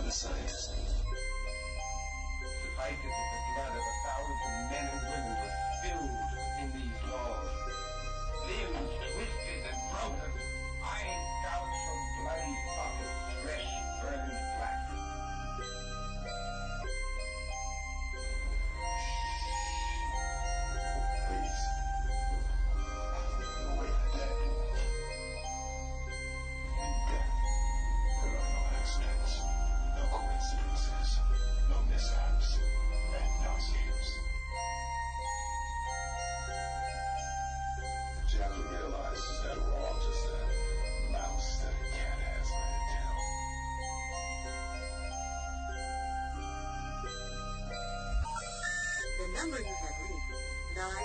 the science. Suffice it that the blood of 1,000 men and women was spilled in these walls. Limbs twisted and broken, eyes gouged from bloody sockets, flesh burned black. Please. You wait for dead. In death, there are no accidents, no coincidences, no mishaps, and no escapes. What you have to realize is that we're all just a mouse that a cat has by the tail. The number you have reached, 911,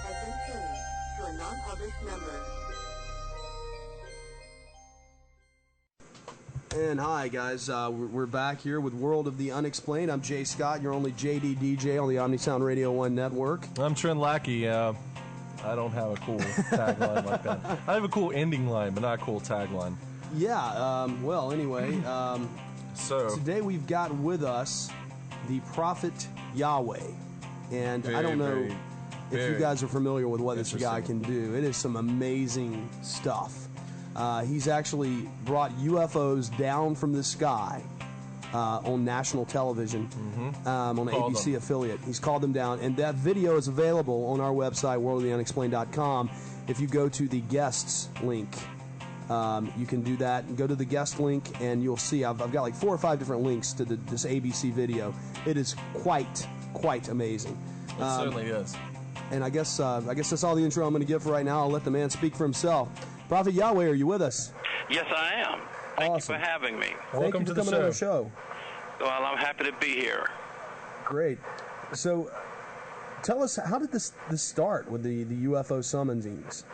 has been changed to a non-published number. And hi guys, we're back here with World of the Unexplained. I'm Jay Scott, your only JD DJ on the Omnisound Radio 1 network. I'm Trent Lackey. I don't have a cool tagline like that. I have a cool ending line, but not a cool tagline. Yeah, well, anyway, So today we've got with us the prophet Yahweh. And I don't know if you guys are familiar with what this guy can do. It is some amazing stuff. He's actually brought UFOs down from the sky on national television, on an ABC affiliate. He's called them down, and that video is available on our website, worldoftheunexplained.com. If you go to the guests link, you can do that. Go to the guest link, and you'll see I've got like 4 or 5 different links to this ABC video. It is quite amazing. it certainly is. And I guess that's all the intro I'm going to give for right now. I'll let the man speak for himself. Prophet Yahweh, are you with us? Yes, I am. Thank Awesome. you for having me. Welcome Thank you to for the coming on the show. Well, I'm happy to be here. Great. So, tell us, how did this start with the UFO summonings?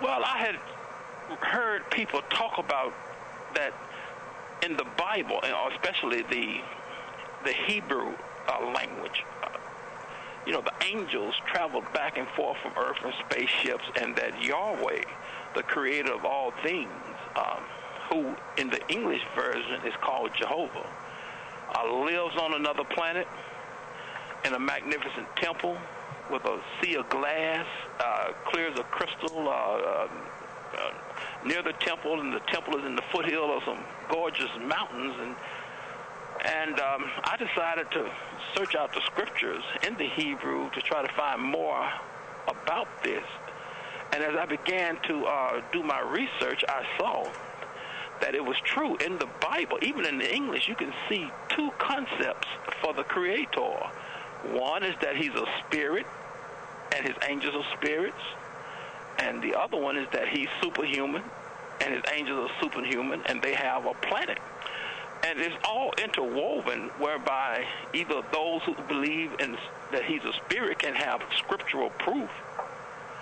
Well, I had heard people talk about that in the Bible, especially the Hebrew language. The angels traveled back and forth from Earth in spaceships, and that Yahweh, the creator of all things, who in the English version is called Jehovah, lives on another planet in a magnificent temple with a sea of glass, clear as a crystal, near the temple, and the temple is in the foothill of some gorgeous mountains, and I decided to search out the scriptures in the Hebrew to try to find more about this. And as I began to do my research, I saw that it was true in the Bible. Even in the English, you can see 2 concepts for the Creator. One is that he's a spirit, and his angels are spirits. And the other one is that he's superhuman, and his angels are superhuman, and they have a planet. And it's all interwoven, whereby either those who believe that he's a spirit can have scriptural proof,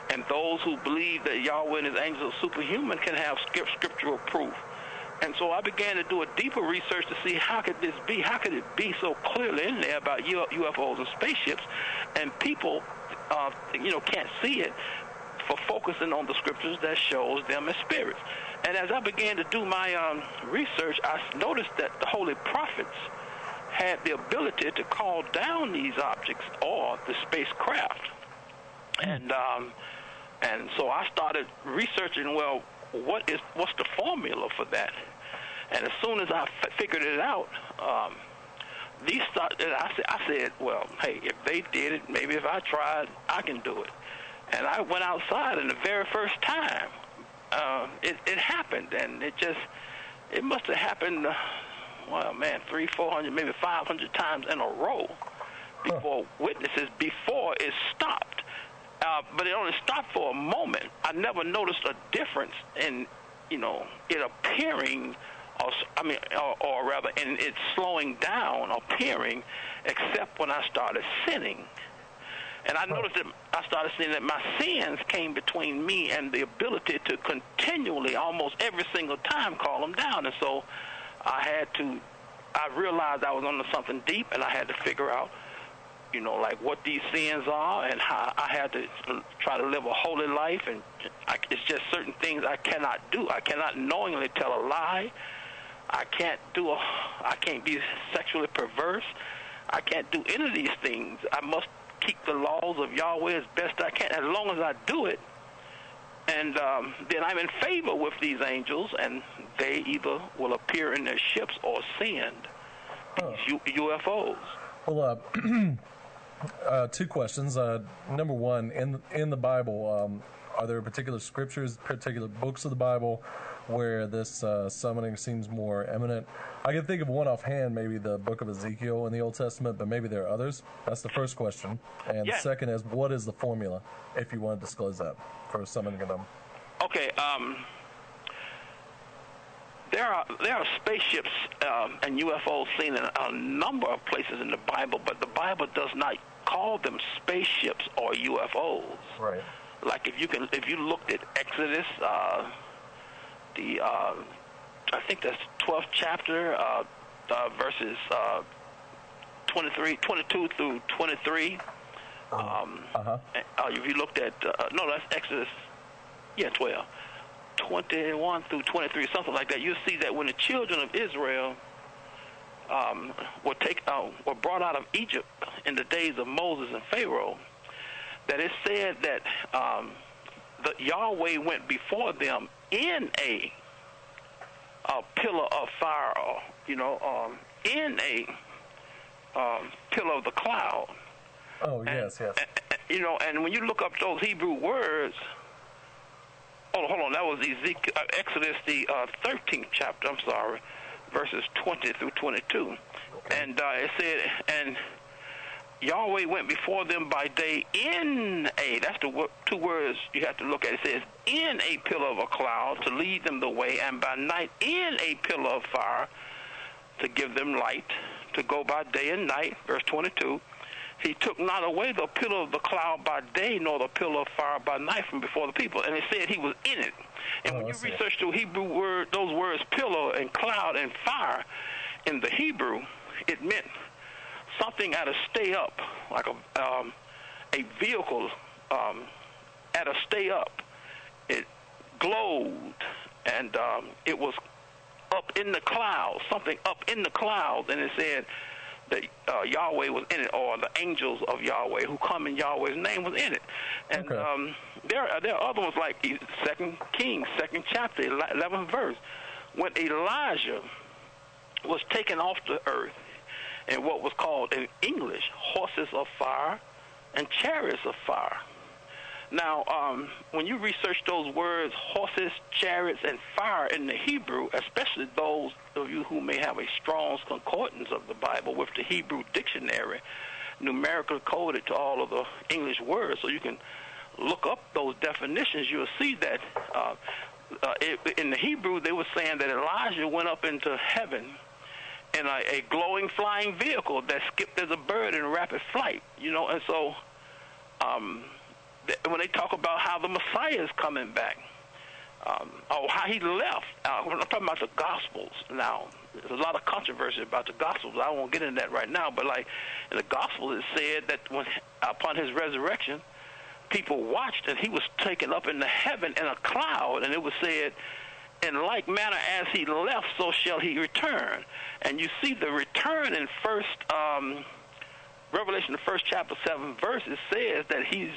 and those who believe that Yahweh and his angels are superhuman can have scriptural proof. And so I began to do a deeper research to see how could this be? How could it be so clearly in there about UFOs and spaceships, and people, can't see it for focusing on the scriptures that shows them as spirits. And as I began to do my research, I noticed that the holy prophets had the ability to call down these objects or the spacecraft. And so I started researching, well, what's the formula for that? And as soon as I figured it out, I said, well, hey, if they did it, maybe if I tried, I can do it. And I went outside, and the very first time, it happened, and it must have happened, 300, 400, maybe 500 times in a row before witnesses, before it stopped. But it only stopped for a moment. I never noticed a difference in, it appearing, or rather, in it slowing down, appearing, except when I started sinning. And I noticed that I started seeing that my sins came between me and the ability to continually, almost every single time, call them down. And so I realized I was under something deep, and I had to figure out, what these sins are, and how I had to try to live a holy life. And it's just certain things I cannot do. I cannot knowingly tell a lie. I can't be sexually perverse. I can't do any of these things. I must keep the laws of Yahweh as best I can, as long as I do it. And then I'm in favor with these angels, and they either will appear in their ships or send these UFOs. Well, two questions. Number one, in the Bible, are there particular scriptures, particular books of the Bible where this summoning seems more eminent? I can think of one offhand, maybe the book of Ezekiel in the Old Testament, but maybe there are others. That's the first question. And the second is, what is the formula, if you want to disclose that, for summoning them? Okay, there are spaceships and UFOs seen in a number of places in the Bible, but the Bible does not call them spaceships or UFOs. Right. Like if you looked at Exodus, I think that's 12th chapter, verses 22 through 23. If you looked at no, that's Exodus. Yeah, 12. 21 through 23, something like that. You'll see that when the children of Israel were brought out of Egypt in the days of Moses and Pharaoh, that it said that the Yahweh went before them in a pillar of fire, in a pillar of the cloud. Oh, yes. And when you look up those Hebrew words, hold on, that was Ezekiel, Exodus, the 13th chapter, I'm sorry, verses 20 through 22. Okay. And it said, and Yahweh went before them by day in that's the two words you have to look at. It says, in a pillar of a cloud to lead them the way, and by night in a pillar of fire to give them light, to go by day and night, verse 22. He took not away the pillar of the cloud by day, nor the pillar of fire by night from before the people. And it said he was in it. And when you research the Hebrew word, those words, pillar and cloud and fire, in the Hebrew, it meant something at a stay up, like a vehicle at a stay up. It glowed, and it was up in the clouds, something up in the clouds, and it said that Yahweh was in it, or the angels of Yahweh who come in Yahweh's name was in it. And there are other ones like 2 Kings, 2nd chapter, 11th verse, when Elijah was taken off the earth in what was called in English horses of fire and chariots of fire. Now, when you research those words, horses, chariots, and fire in the Hebrew, especially those of you who may have a Strong's Concordance of the Bible with the Hebrew dictionary, numerically coded to all of the English words, so you can look up those definitions, you'll see that in the Hebrew, they were saying that Elijah went up into heaven in a glowing flying vehicle that skipped as a bird in rapid flight, and so when they talk about how the Messiah is coming back, or how he left, I'm talking about the Gospels now. There's a lot of controversy about the Gospels. I won't get into that right now, but like in the Gospels, it said that upon his resurrection, people watched and he was taken up into heaven in a cloud, and it was said, in like manner as he left, so shall he return. And you see the return in Revelation, the 1st chapter, 7 verse, it says that he's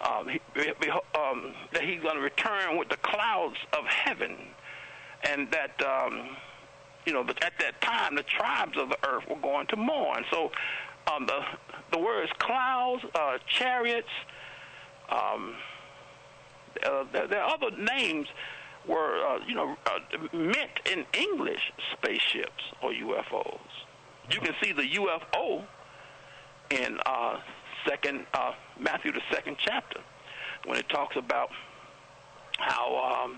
going to return with the clouds of heaven, and that at that time the tribes of the earth were going to mourn. So the words clouds, chariots, there are other names were meant in English spaceships or UFOs. You can see the UFO in Matthew the 2nd chapter, when it talks about how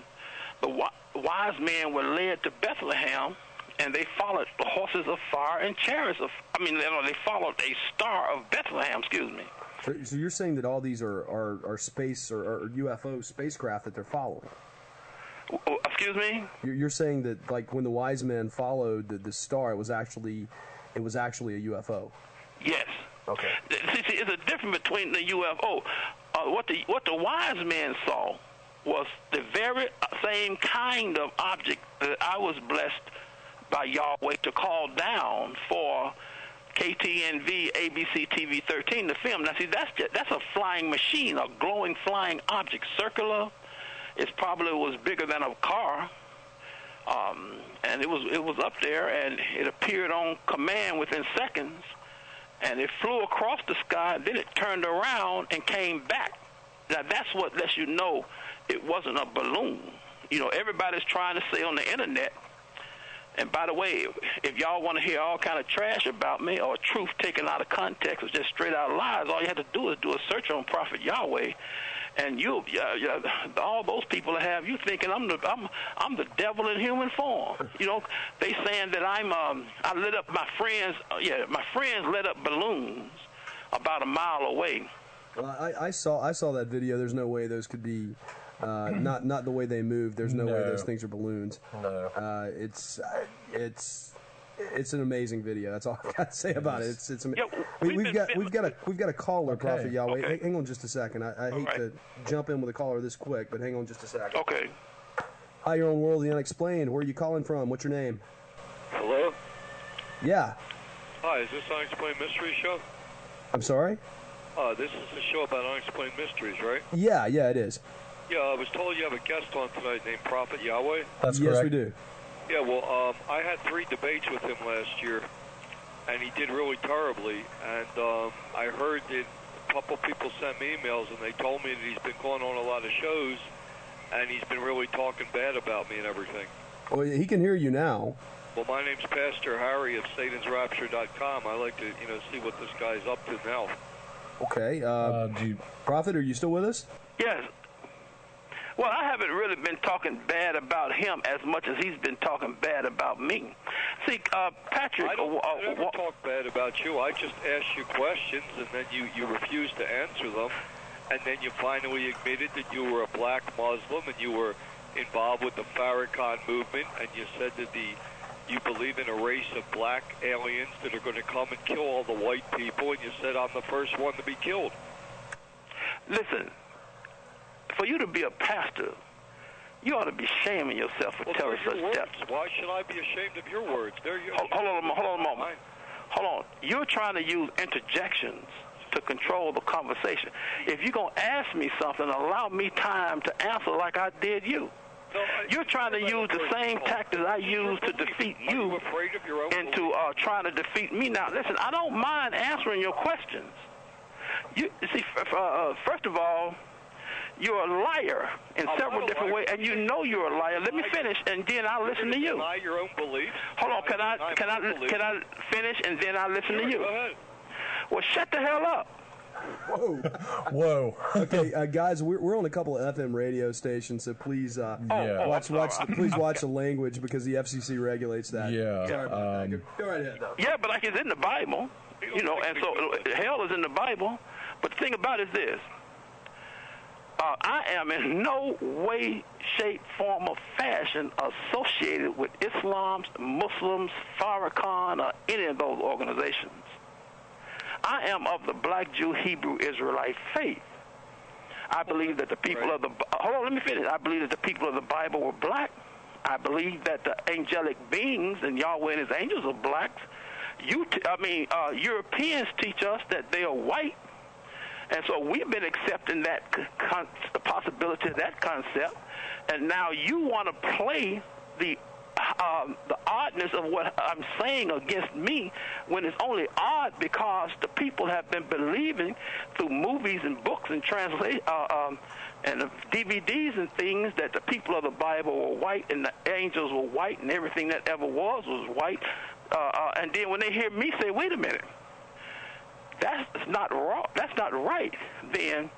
the wise men were led to Bethlehem, and they followed the horses of fire and chariots they followed a star of Bethlehem. Excuse me. So you're saying that all these are space or UFO spacecraft that they're following? Excuse me? You're saying that, like, when the wise men followed the star, it was actually a UFO? Yes. Okay. See, it's a difference between the UFO. What the wise men saw was the very same kind of object that I was blessed by Yahweh to call down for KTNV ABC TV 13 to film. Now, see, that's a flying machine, a glowing flying object, circular. It probably was bigger than a car, and it was up there, and it appeared on command within seconds, and it flew across the sky. Then it turned around and came back. Now, that's what lets you know it wasn't a balloon. You know, everybody's trying to say on the internet. And by the way, if y'all want to hear all kind of trash about me or truth taken out of context or just straight out lies, all you have to do is do a search on Prophet Yahweh, and all those people that have you thinking I'm the devil in human form. You know, they saying that I lit up my friends. My friends lit up balloons about a mile away. Well, I saw that video. There's no way those could be. Not the way they move. There's no way those things are balloons. No. It's an amazing video. That's all I got to say about it. It's we've got a caller, okay. Prophet Yahweh. Okay. Hang on just a second. I hate to jump in with a caller this quick, but hang on just a second. Okay. Hi, you're on World of the Unexplained. Where are you calling from? What's your name? Hello? Yeah. Hi, is this Unexplained Mysteries show? I'm sorry? This is a show about unexplained mysteries, right? Yeah, it is. Yeah, I was told you have a guest on tonight named Prophet Yahweh. That's correct. Yes, we do. Yeah, well, I had 3 debates with him last year, and he did really terribly. And I heard that a couple people sent me emails, and they told me that he's been going on a lot of shows, and he's been really talking bad about me and everything. Well, he can hear you now. Well, my name's Pastor Harry of SatansRapture.com. I like to, see what this guy's up to now. Okay. Prophet, are you still with us? Yes. Well, I haven't really been talking bad about him as much as he's been talking bad about me. See, Patrick... I don't ever talk bad about you. I just ask you questions, and then you refuse to answer them. And then you finally admitted that you were a black Muslim, and you were involved with the Farrakhan movement, and you said that you believe in a race of black aliens that are going to come and kill all the white people, and you said I'm the first one to be killed. Listen, for you to be a pastor, you ought to be shaming yourself for telling such steps. Why should I be ashamed of your words? Hold on a moment. Hold on. You're trying to use interjections to control the conversation. If you're going to ask me something, allow me time to answer like I did you. No, you're trying to use the same tactics I used to defeat you into trying to defeat me. Now, listen, I don't mind answering your questions. You see, first of all, you're a liar in several different ways, and you know you're a liar. Let me finish, and then I'll listen to you. Deny your own beliefs. Hold on, can I finish, and then I'll listen to you? Go ahead. Well, shut the hell up. Whoa. Okay, guys, we're on a couple of FM radio stations, so please watch the language because the FCC regulates that. Yeah. Sorry about that. Go right ahead. Yeah, but like it's in the Bible, and so hell is in the Bible. But the thing about it is this. I am in no way, shape, form, or fashion associated with Islam, Muslims, Farrakhan, or any of those organizations. I am of the Black Jew Hebrew Israelite faith. I believe that the people of the... Hold on, let me finish. I believe that the people of the Bible were black. I believe that the angelic beings and Yahweh and his angels are blacks. Europeans teach us that they are white. And so we've been accepting that the possibility of that concept. And now you want to play the oddness of what I'm saying against me when it's only odd because the people have been believing through movies and books and and DVDs and things that the people of the Bible were white and the angels were white and everything that ever was white. And then when they hear me say, wait a minute, that's not wrong, that's not right, then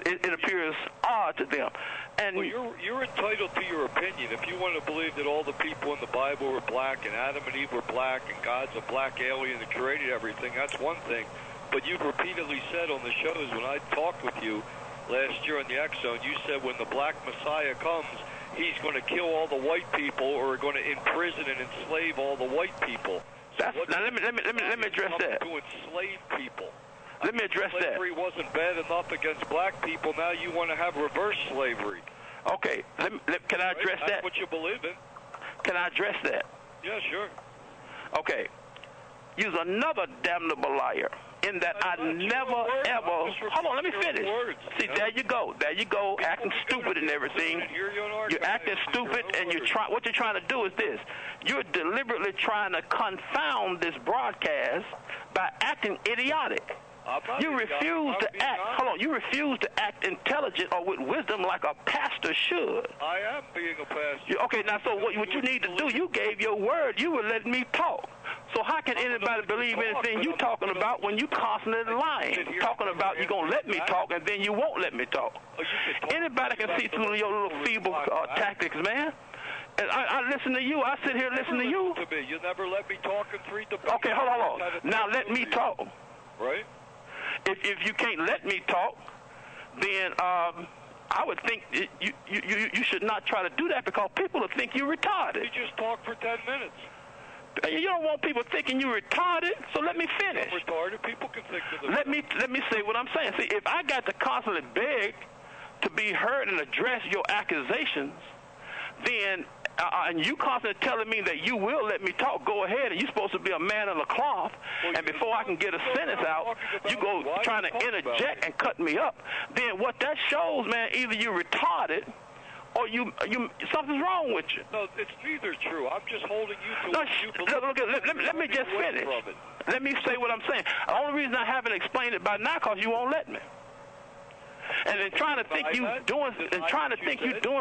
it appears odd to them. And well, you're entitled to your opinion. If you want to believe that all the people in the Bible were black and Adam and Eve were black and God's a black alien that created everything, that's one thing. But you've repeatedly said on the shows when I talked with you last year on the X Zone, you said when the black Messiah comes, he's going to kill all the white people or going to imprison and enslave all the white people. Now let me address that. To enslave people. Let me address that. Slavery wasn't bad enough against black people. Now you want to have reverse slavery. Okay. Can I address that? That's what you believe in. Can I address that? Yeah, sure. Okay. Use another damnable liar. In that I never ever. Hold on, let me finish. See, there you go, acting stupid and everything. You're acting stupid, and what you're trying to do is this: you're deliberately trying to confound this broadcast by acting idiotic. You refuse to act. Hold on, you refuse to act intelligent or with wisdom like a pastor should. I am being a pastor. Okay, now so what you need to do? You gave your word. You were letting me talk. So how can anybody believe anything you talking about when you constantly lying? Talking about you gonna let me talk and then you won't let me talk. Anybody can see through your little feeble tactics, man. And I listen to you. I sit here and listen to you. You never let me talk in 3 debates. Okay, hold on. Now let me talk. Right. If you can't let me talk, then I would think you should not try to do that because people will think you're retarded. You just talk for 10 minutes. You don't want people thinking you're retarded, so let me finish. Retarded people can think that. Let me say what I'm saying. See, if I got to constantly beg to be heard and address your accusations, then and you constantly telling me that you will let me talk, go ahead, and you're supposed to be a man of the cloth, and before I can get a sentence out, you go trying to interject and cut me up, then what that shows, man, either you're retarded or you something's wrong with you. No, it's neither true. I'm just holding you to no, what you believe. let me just finish. Let me say what I'm saying. The only reason I haven't explained it by now because you won't let me. And then trying to think you're doing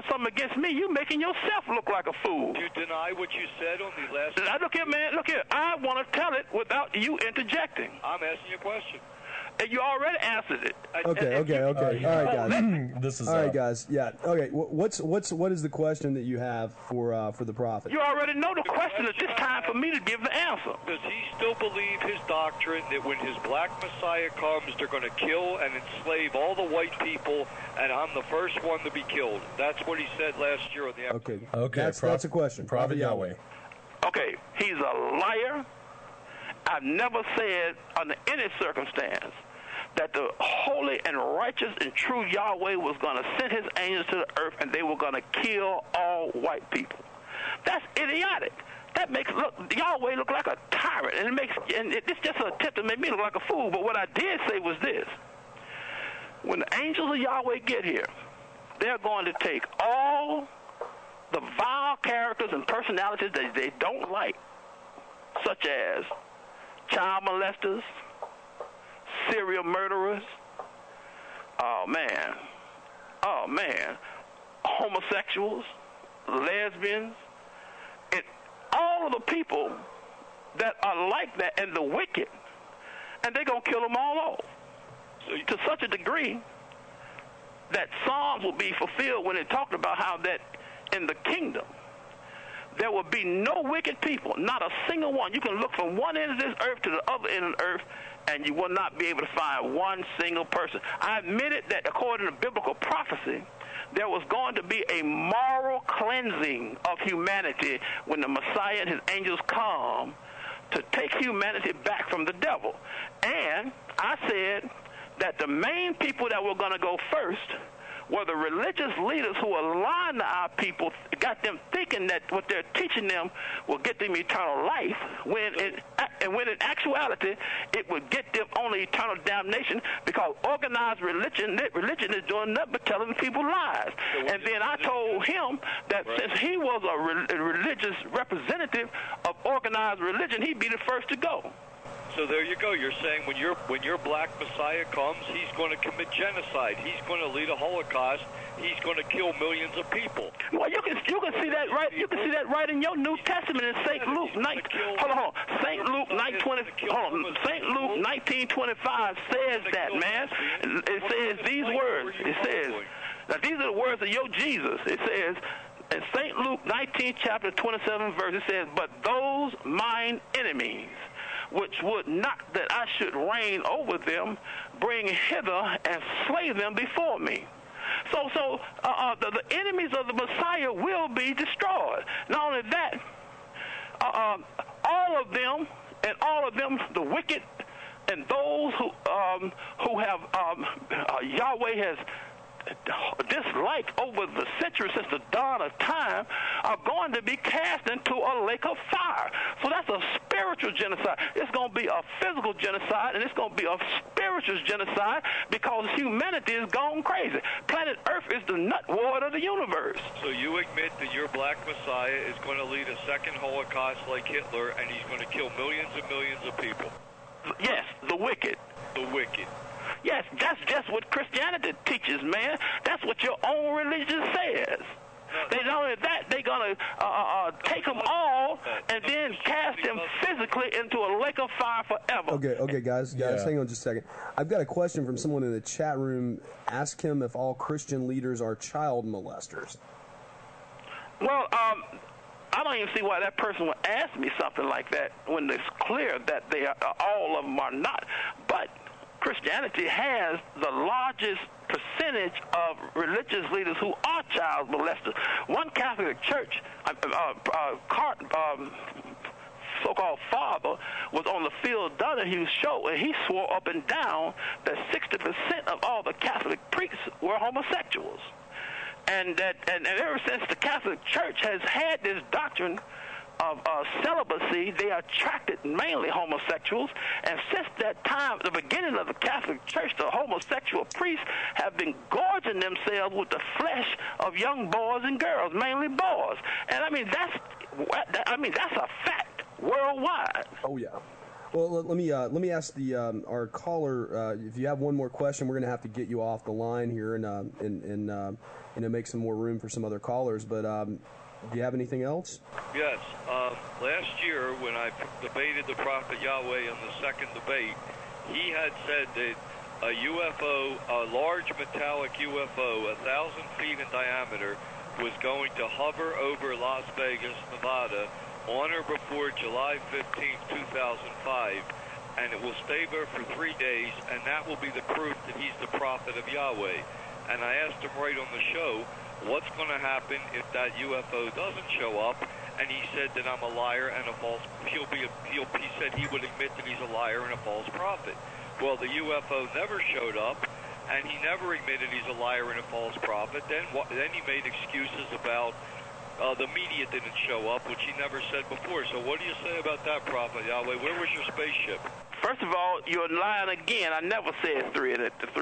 something against me, you making yourself look like a fool. Do you deny what you said on the last? Now, look here, man. Look here. I want to tell it without you interjecting. I'm asking you a question. And you already answered it. Okay. All right, guys. This is all right, guys. Yeah. Okay. What is the question that you have for the prophet? You already know the question. It's just time for me to give the answer. Does he still believe his doctrine that when his black Messiah comes, they're going to kill and enslave all the white people, and I'm the first one to be killed? That's what he said last year on the episode. Okay. That's a question. Prophet Yahweh. Okay. He's a liar. I've never said under any circumstance that the holy and righteous and true Yahweh was going to send his angels to the earth and they were going to kill all white people. That's idiotic. That makes Yahweh look like a tyrant, and it's just an attempt to make me look like a fool. But what I did say was this: when the angels of Yahweh get here, they're going to take all the vile characters and personalities that they don't like, such as child molesters, serial murderers, oh man, homosexuals, lesbians, and all of the people that are like that and the wicked, and they're going to kill them all off. To such a degree that Psalms will be fulfilled when it talked about how that in the kingdom there will be no wicked people, not a single one. You can look from one end of this earth to the other end of the earth, and you will not be able to find one single person. I admitted that according to biblical prophecy, there was going to be a moral cleansing of humanity when the Messiah and his angels come to take humanity back from the devil. And I said that the main people that were going to go first were the religious leaders who are lying to our people, got them thinking that what they're teaching them will get them eternal life, when in actuality it would get them only eternal damnation, because organized religion is doing nothing but telling people lies. And then I told him that since he was a religious representative of organized religion, he'd be the first to go. So there you go. You're saying when your black Messiah comes, he's going to commit genocide. He's going to lead a Holocaust. He's going to kill millions of people. Well, you can see that right. You can see that right in your New Testament in St. Luke 19:25 says that, man. It says these words. It says that these are the words of your Jesus. It says in St. Luke 19, chapter 27, verse. It says, "But those mine enemies, which would not that I should reign over them, bring hither and slay them before me." So the enemies of the Messiah will be destroyed. Not only that, all of them, the wicked and those who have Yahweh has dislike over the centuries since the dawn of time are going to be cast into a lake of fire. So that's a spiritual genocide. It's going to be a physical genocide, and it's going to be a spiritual genocide because humanity is gone crazy. Planet Earth is the nut ward of the universe. So you admit that your black Messiah is going to lead a second Holocaust like Hitler, and he's going to kill millions and millions of people? Yes, the wicked. The wicked. Yes, that's just what Christianity teaches, man. That's what your own religion says. They not only that, they're going to take them all and then cast them physically into a lake of fire forever. Okay, guys, hang on just a second. I've got a question from someone in the chat room. Ask him if all Christian leaders are child molesters. Well, I don't even see why that person would ask me something like that when it's clear that they are, all of them are not. But Christianity has the largest percentage of religious leaders who are child molesters. One Catholic church, so-called father, was on the Phil Donahue show, and he swore up and down that 60% of all the Catholic priests were homosexuals. And ever since the Catholic Church has had this doctrine of celibacy, they attracted mainly homosexuals. And since that time, the beginning of the Catholic Church, the homosexual priests have been gorging themselves with the flesh of young boys and girls, mainly boys. And I mean that's a fact worldwide. Oh yeah. Well, let me ask our caller. If you have one more question, we're going to have to get you off the line here and make some more room for some other callers. But do you have anything else? Yes. Last year, when I debated the Prophet Yahweh in the second debate, he had said that a UFO, a large metallic UFO, 1,000 feet in diameter, was going to hover over Las Vegas, Nevada, on or before July 15, 2005, and it will stay there for 3 days, and that will be the proof that he's the prophet of Yahweh. And I asked him right on the show, what's going to happen if that UFO doesn't show up? And he said that I'm a liar and a false. He said he would admit that he's a liar and a false prophet. Well, the UFO never showed up, and he never admitted he's a liar and a false prophet. Then he made excuses about the media didn't show up, which he never said before. So what do you say about that, Prophet Yahweh? Where was your spaceship? First of all, you're lying again. I never said 3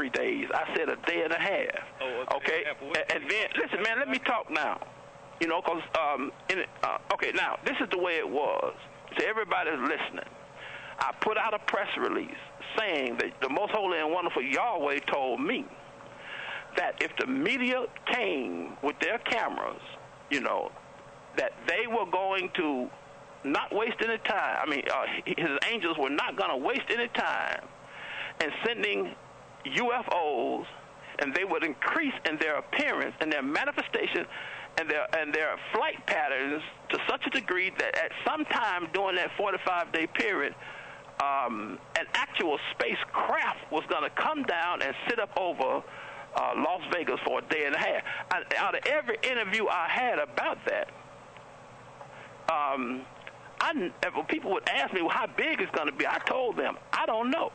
days. I said a day and a half. Oh, okay. And then, listen, man, let me talk now. You know, because, okay, now, this is the way it was. So everybody's listening. I put out a press release saying that the most holy and wonderful Yahweh told me that if the media came with their cameras, you know, that they were going to not waste any time. I mean, his angels were not going to waste any time in sending UFOs, and they would increase in their appearance and their manifestation and their flight patterns to such a degree that at some time during that 45-day period, an actual spacecraft was going to come down and sit up over Las Vegas for a day and a half. Out of every interview I had about that, when people would ask me, well, how big it's going to be, I told them, I don't know.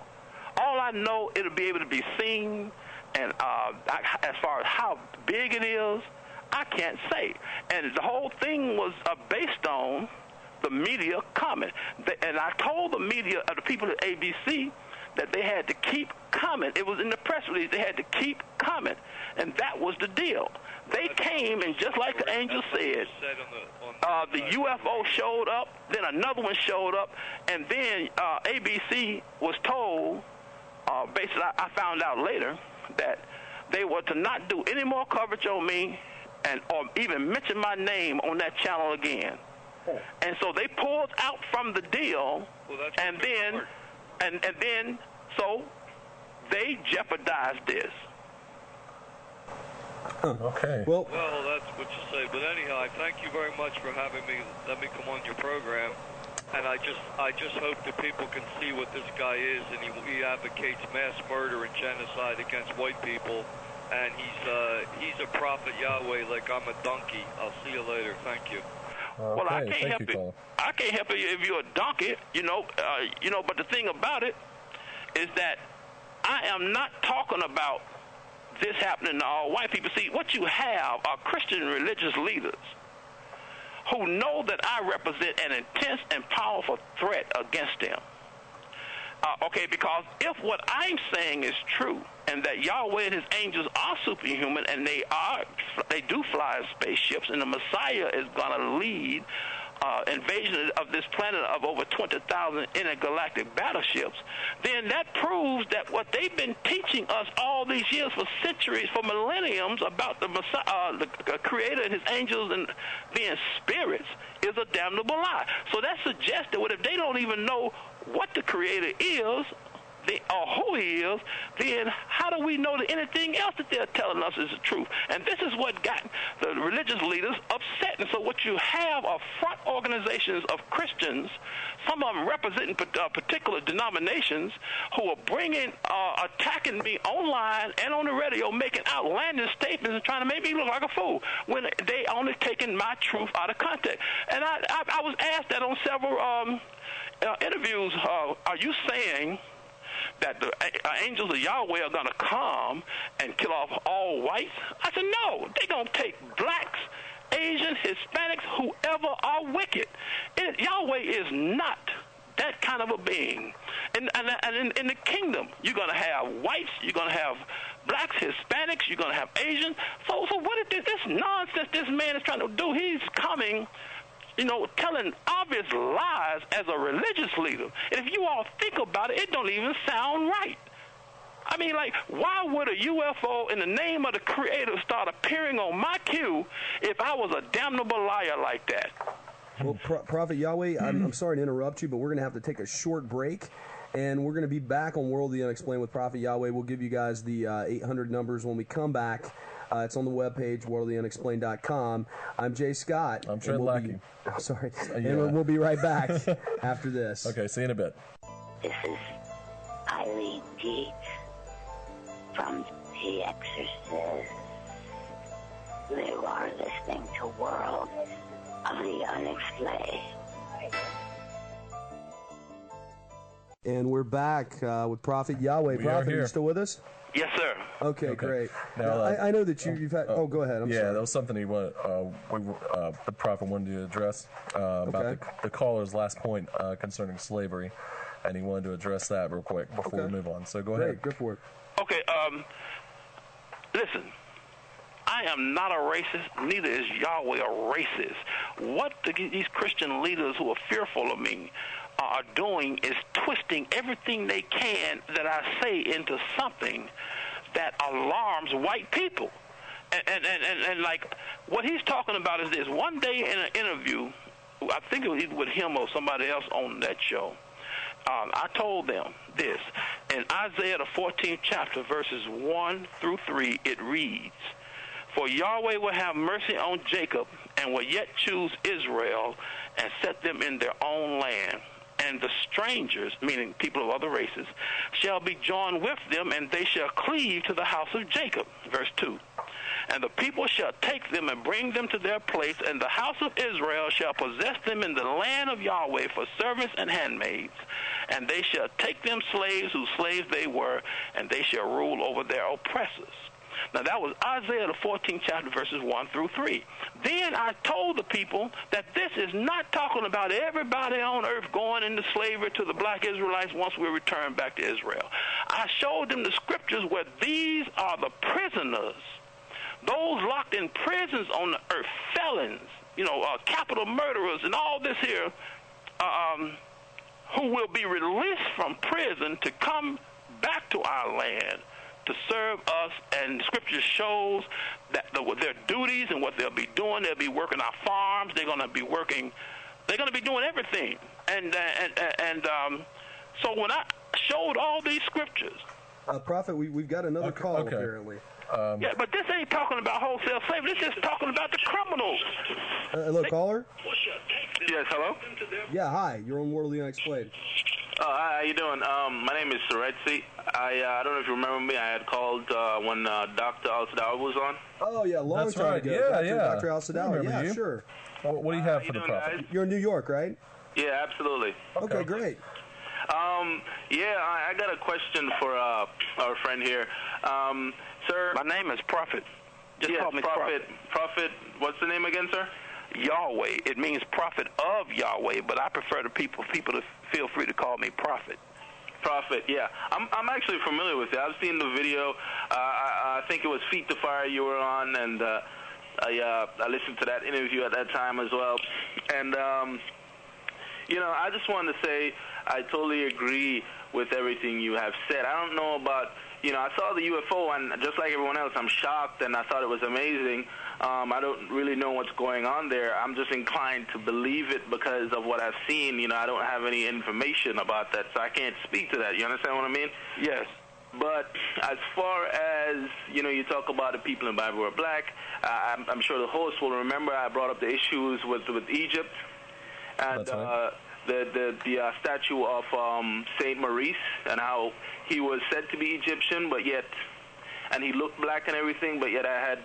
All I know, it'll be able to be seen, and as far as how big it is, I can't say. And the whole thing was based on the media coming. And I told the media, the people at ABC, that they had to keep coming. It was in the press release. They had to keep coming. And that was the deal. They came, and just like the angel said, the UFO showed up, then another one showed up, and then ABC was told, basically I found out later, that they were to not do any more coverage on me or even mention my name on that channel again. And so they pulled out from the deal, and then so they jeopardized this. Okay. Well, that's what you say. But anyhow, I thank you very much for having me. Let me come on your program. And I just hope that people can see what this guy is, and he advocates mass murder and genocide against white people. And he's a prophet Yahweh, like I'm a donkey. I'll see you later. Thank you. Well, I can't help you. I can't help you if you're a donkey, you know. But the thing about it is that I am not talking about this happening to all white people. See, what you have are Christian religious leaders who know that I represent an intense and powerful threat against them. Okay, because if what I'm saying is true, and that Yahweh and his angels are superhuman, and they do fly in spaceships, and the Messiah is going to lead invasion of this planet of over 20,000 intergalactic battleships, then that proves that what they've been teaching us all these years, for centuries, for millenniums, about the Messiah, the Creator and his angels and being spirits, is a damnable lie. So that suggests that if they don't even know what the Creator is, or who he is, then how do we know that anything else that they're telling us is the truth? And this is what got the religious leaders upset. And so what you have are front organizations of Christians, some of them representing particular denominations, who are attacking me online and on the radio, making outlandish statements and trying to make me look like a fool when they only taking my truth out of context. And I was asked that on several interviews, are you saying that the angels of Yahweh are going to come and kill off all whites? I said, no, they're going to take blacks, Asians, Hispanics, whoever are wicked. Yahweh is not that kind of a being. And in the kingdom, you're going to have whites, you're going to have blacks, Hispanics, you're going to have Asians. So what is this nonsense this man is trying to do? He's coming, telling obvious lies as a religious leader. And if you all think about it, it don't even sound right. I mean, why would a UFO in the name of the Creator start appearing on my queue if I was a damnable liar like that? Well, Prophet Yahweh, I'm sorry to interrupt you, but we're going to have to take a short break, and we're going to be back on World of the Unexplained with Prophet Yahweh. We'll give you guys the 800 numbers when we come back. It's on the webpage, worldoftheunexplained.com. I'm Jay Scott. I'm Trent Lackey. Sorry. And we'll be right back after this. Okay, see you in a bit. This is Eileen Dietz from The Exorcist. You are listening to World of the Unexplained. And we're back with Prophet Yahweh. Prophet, are you still with us? Yes, sir. Okay, great. Now, I know that you've had... Oh, go ahead. I'm sorry. That was something the Prophet wanted to address about the caller's last point concerning slavery, and he wanted to address that real quick before we move on. So go ahead. Go for it. Okay, listen. I am not a racist, neither is Yahweh a racist. What these Christian leaders who are fearful of me are doing is twisting everything they can that I say into something that alarms white people. And like, what he's talking about is this. One day in an interview, I think it was either with him or somebody else on that show, I told them this. In Isaiah, the 14th chapter, verses 1 through 3, it reads, "For Yahweh will have mercy on Jacob and will yet choose Israel and set them in their own land. And the strangers," meaning people of other races, "shall be joined with them, and they shall cleave to the house of Jacob." Verse 2. "And the people shall take them and bring them to their place, and the house of Israel shall possess them in the land of Yahweh for servants and handmaids. And they shall take them slaves whose slaves they were, and they shall rule over their oppressors." Now, that was Isaiah, the 14th chapter, verses 1 through 3. Then I told the people that this is not talking about everybody on earth going into slavery to the black Israelites once we return back to Israel. I showed them the scriptures where these are the prisoners, those locked in prisons on the earth, felons, capital murderers, and all this here, who will be released from prison to come back to our land to serve us. And the scripture shows that their duties and what they'll be doing. They'll be working our farms. They're going to be working. They're going to be doing everything. And so when I showed all these scriptures, Prophet, we've got another call apparently. Yeah, but this ain't talking about wholesale slavery. This is talking about the criminals. Hello, caller? Yes, hello? Yeah, hi. You're on World of the Unexplained. Hi, how you doing? My name is Suretsi. I don't know if you remember me. I had called when Dr. Al-Sadawi was on. Oh, yeah, long time ago. Dr. Al-Sadawi. Yeah, you. Sure. What do you have for the Prophet? You're in New York, right? Yeah, absolutely. Okay, great. I got a question for our friend here. Sir? My name is Prophet. Just call me Prophet. Prophet, what's the name again, sir? Yahweh. It means prophet of Yahweh, but I prefer the people to feel free to call me Prophet. Prophet, yeah. I'm actually familiar with it. I've seen the video. I think it was Feet to Fire you were on, and I listened to that interview at that time as well. And, I just wanted to say I totally agree with everything you have said. I don't know about, I saw the UFO, and just like everyone else, I'm shocked, and I thought it was amazing. I don't really know what's going on there. I'm just inclined to believe it because of what I've seen. I don't have any information about that, so I can't speak to that. You understand what I mean? Yes. But as far as, you talk about the people in the Bible who are black, I'm sure the host will remember I brought up the issues with Egypt and the statue of Saint Maurice and how he was said to be Egyptian, and he looked black and everything, but yet I had,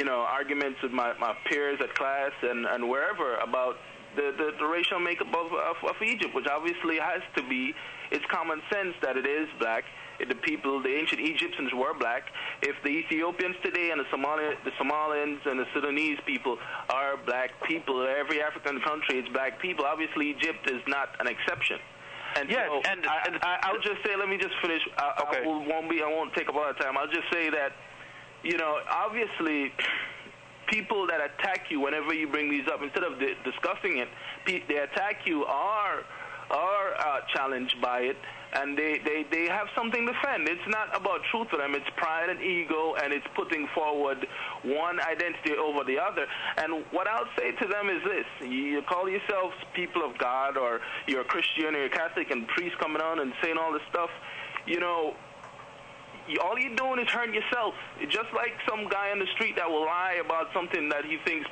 arguments with my peers at class and wherever about the racial makeup of Egypt, which obviously has to be, it's common sense that it is black. The ancient Egyptians were black. If the Ethiopians today and the Somalians and the Sudanese people are black people, every African country is black people. Obviously, Egypt is not an exception. And yes, so I'll just say, let me just finish. Okay. I won't take up a lot of time. I'll just say that, obviously, people that attack you whenever you bring these up, instead of discussing it, they attack you are challenged by it, and they have something to defend. It's not about truth for them. It's pride and ego, and it's putting forward one identity over the other. And what I'll say to them is this. You call yourselves people of God, or you're a Christian or you're Catholic, and priests coming on and saying all this stuff, all you're doing is hurting yourself. It's just like some guy on the street that will lie about something that he thinks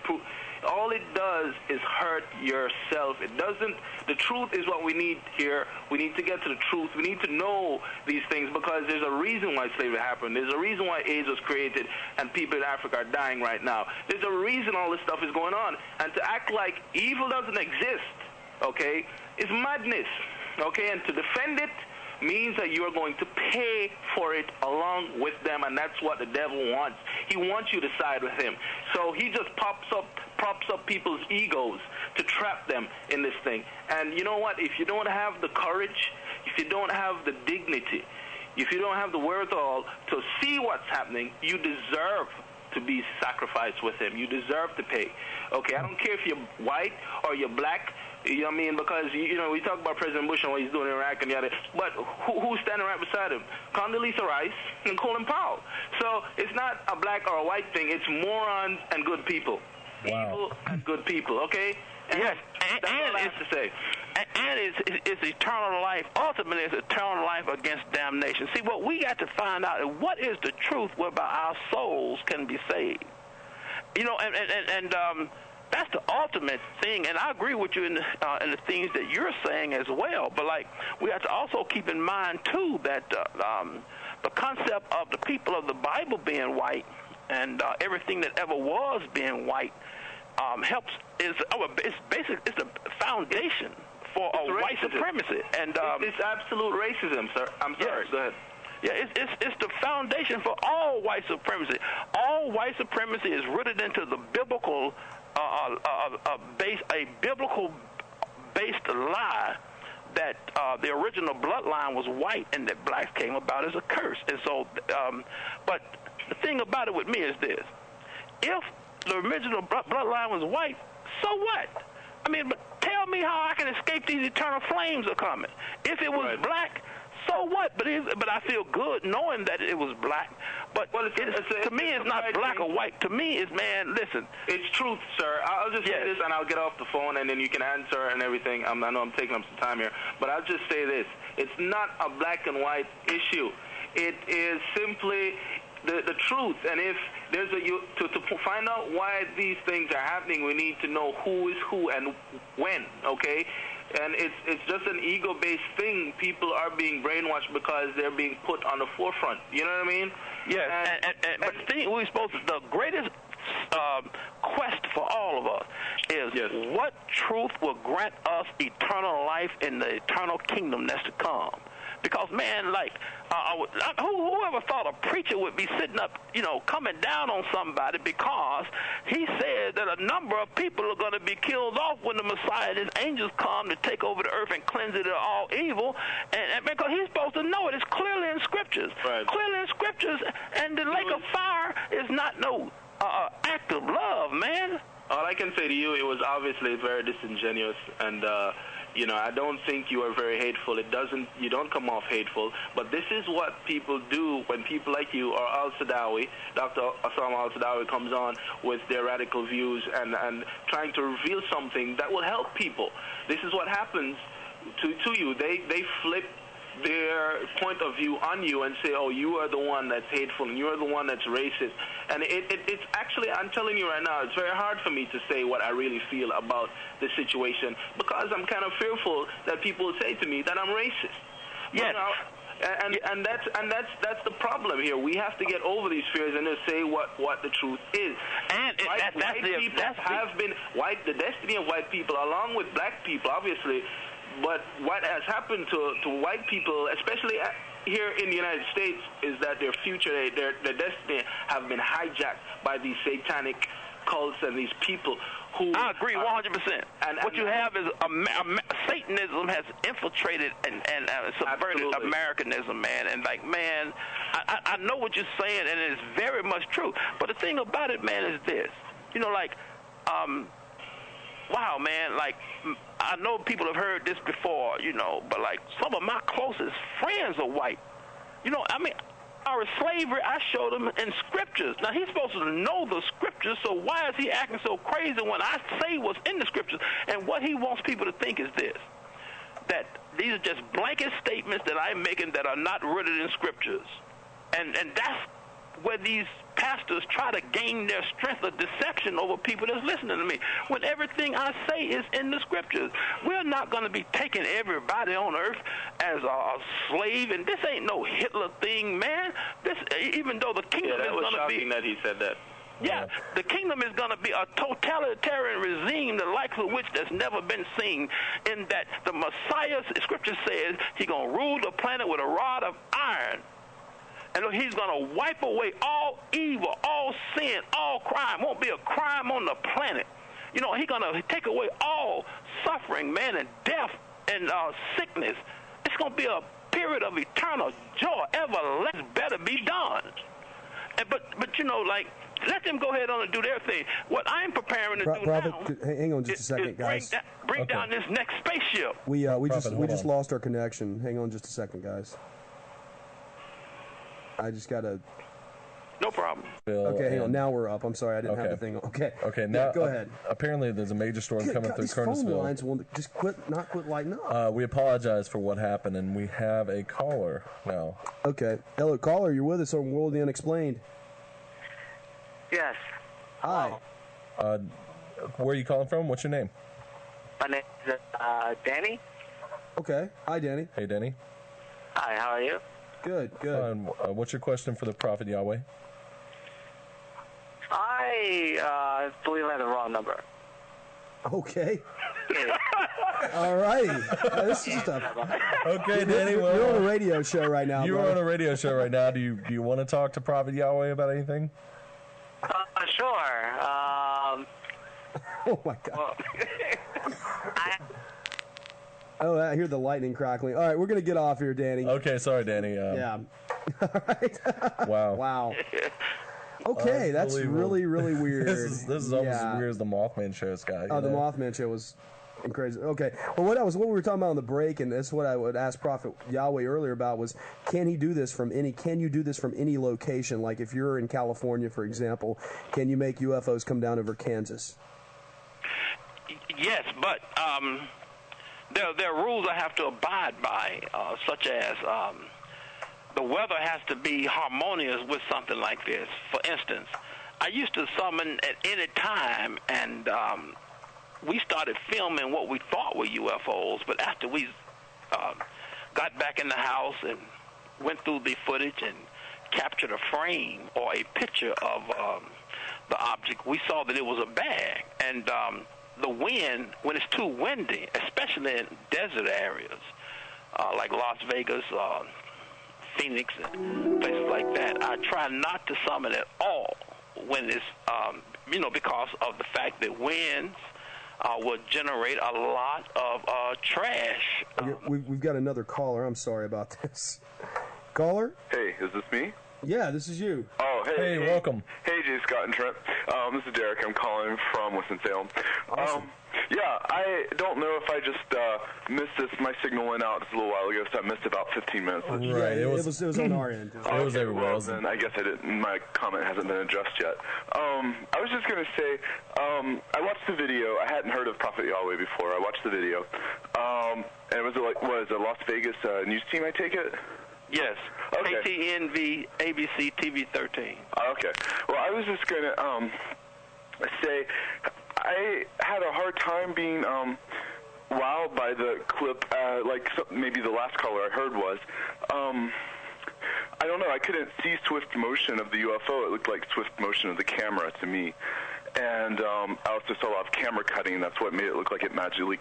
all it does is hurt yourself. It doesn't. The truth is what we need here. We need to get to the truth. We need to know these things because there's a reason why slavery happened. There's a reason why AIDS was created and people in Africa are dying right now. There's a reason all this stuff is going on. And to act like evil doesn't exist, okay, is madness, okay? And to defend it means that you are going to pay for it along with them, and that's what the devil wants. He wants you to side with him. So he just props up people's egos to trap them in this thing. And you know what? If you don't have the courage, if you don't have the dignity, if you don't have the wherewithal to see what's happening, you deserve to be sacrificed with him. You deserve to pay. Okay, I don't care if you're white or you're black. You know what I mean? Because, we talk about President Bush and what he's doing in Iraq and the other, but who's standing right beside him? Condoleezza Rice and Colin Powell. So it's not a black or a white thing. It's morons and good people. Wow. Evil and good people, okay? And yes, that's all I have to say. And it's eternal life. Ultimately, it's eternal life against damnation. See, what we got to find out is what is the truth whereby our souls can be saved. That's the ultimate thing, and I agree with you in the things that you're saying as well. But we have to also keep in mind too that the concept of the people of the Bible being white and everything that ever was being white it's the foundation for white supremacy, and it's absolute racism, sir. I'm sorry. Yes. Go ahead. Yeah, it's the foundation for all white supremacy. All white supremacy is rooted into the biblical a biblical-based lie that the original bloodline was white and that blacks came about as a curse. And so, but the thing about it with me is this: if the original bloodline was white, so what? I mean, but tell me how I can escape these eternal flames are coming. If it was black, so what? But I feel good knowing that it was black. But to me, it's not black or white. To me, it's, man, listen. It's truth, sir. I'll just say this, and I'll get off the phone, and then you can answer and everything. I know I'm taking up some time here, but I'll just say this. It's not a black and white issue. It is simply the truth. And if there's to find out why these things are happening, we need to know who is who and when, okay? And it's just an ego-based thing. People are being brainwashed because they're being put on the forefront. You know what I mean? Yes. But the thing the greatest quest for all of us is what truth will grant us eternal life in the eternal kingdom that's to come. Because, man, like, whoever thought a preacher would be sitting up, coming down on somebody because he said that a number of people are going to be killed off when the Messiah and his angels come to take over the earth and cleanse it of all evil. And because he's supposed to know it. It's clearly in Scriptures. Right. Clearly in Scriptures. And the lake of fire is not no act of love, man. All I can say to you, it was obviously very disingenuous, and I don't think you are very hateful. You don't come off hateful, but this is what people do when people like you or Al-Sadawi, Dr. Osama Al-Sadawi, comes on with their radical views and trying to reveal something that will help people. This is what happens to you. They flip their point of view on you and say, oh, you are the one that's hateful and you are the one that's racist. And it's actually, I'm telling you right now, it's very hard for me to say what I really feel about the situation because I'm kind of fearful that people will say to me that I'm racist. Yes. And that's the problem here. We have to get over these fears and just say what the truth is. And the destiny of white people, along with black people, obviously. But what has happened to white people, especially here in the United States, is that their future, their destiny, have been hijacked by these satanic cults and these people who... I agree 100%. And what you have is Satanism has infiltrated and subverted Americanism, man. And, like, man, I know what you're saying, and it's very much true. But the thing about it, man, is this. Wow, man, like, I know people have heard this before, but, like, some of my closest friends are white. Our slavery, I showed him in Scriptures. Now, he's supposed to know the Scriptures, so why is he acting so crazy when I say what's in the Scriptures? And what he wants people to think is this, that these are just blanket statements that I'm making that are not rooted in Scriptures. And that's where these pastors try to gain their strength of deception over people that's listening to me. When everything I say is in the Scriptures, we're not going to be taking everybody on earth as a slave, and this ain't no Hitler thing, man. This, even though the kingdom is going to be... that was shocking that he said that. Yeah, the kingdom is going to be a totalitarian regime, the likes of which there's never been seen, in that the Messiah, Scripture says, he's going to rule the planet with a rod of iron. And he's going to wipe away all evil, all sin, all crime. Won't be a crime on the planet. He's going to take away all suffering, man, and death and sickness. It's going to be a period of eternal joy. Everlasting better be done. But let them go ahead on and do their thing. What I'm preparing to do Prophet, now... hang on just a second, guys. Bring down this next spaceship. We just lost our connection. Hang on just a second, guys. I just got to... No problem. Okay, hang on. Now we're up. I'm sorry, I didn't have the thing on. Okay, now go ahead. Apparently, there's a major storm coming through Kernersville. Phone lines will just quit lighting up. We apologize for what happened, and we have a caller now. Okay. Hello, caller. You're with us on World of the Unexplained. Yes. Hi. Where are you calling from? What's your name? My name is Danny. Okay. Hi, Danny. Hey, Danny. Hi, how are you? Good. What's your question for the Prophet Yahweh? I believe I have the wrong number. Okay. All righty. This is stuff. Okay, Danny. Well, you're on a radio show right now. You're on a radio show right now. Do you want to talk to Prophet Yahweh about anything? Sure. Oh my God. Oh, I hear the lightning crackling. All right, we're going to get off here, Danny. Okay, sorry, Danny. Yeah. All right. Wow. Okay, that's really, really weird. This is almost as weird as the Mothman Show's guy. The Mothman Show was crazy. Okay, well, what we were talking about on the break, and that's what I would ask Prophet Yahweh earlier about was, can you do this from any location? Like if you're in California, for example, can you make UFOs come down over Kansas? Yes, but there are rules I have to abide by, such as the weather has to be harmonious with something like this. For instance, I used to summon at any time, and we started filming what we thought were UFOs, but after we got back in the house and went through the footage and captured a frame or a picture of the object, we saw that it was a bag. And the wind, when it's too windy, especially in desert areas, like Las Vegas, Phoenix, and places like that, I try not to summon at all when it's, because of the fact that winds will generate a lot of trash. We've got another caller. I'm sorry about this. Caller? Hey, is this me? Yeah, this is you. Oh, hey. Hey, welcome. Hey, Jay, Scott, and Trent. This is Derek. I'm calling from Winston-Salem. Awesome. Yeah, I don't know if I just missed this. My signal went out just a little while ago, so I missed about 15 minutes. Right. Yeah, it was on our end. It was everywhere. Well, then I guess my comment hasn't been addressed yet. I was just going to say, I watched the video. I hadn't heard of Prophet Yahweh before. I watched the video. And it was a Las Vegas news team, I take it? Yes. Okay. KTNV, ABC, TV 13. Okay. Well, I was just going to say I had a hard time being wowed by the clip, maybe the last caller I heard was. I don't know. I couldn't see swift motion of the UFO. It looked like swift motion of the camera to me. And I also saw a lot of camera cutting, and that's what made it look like it magically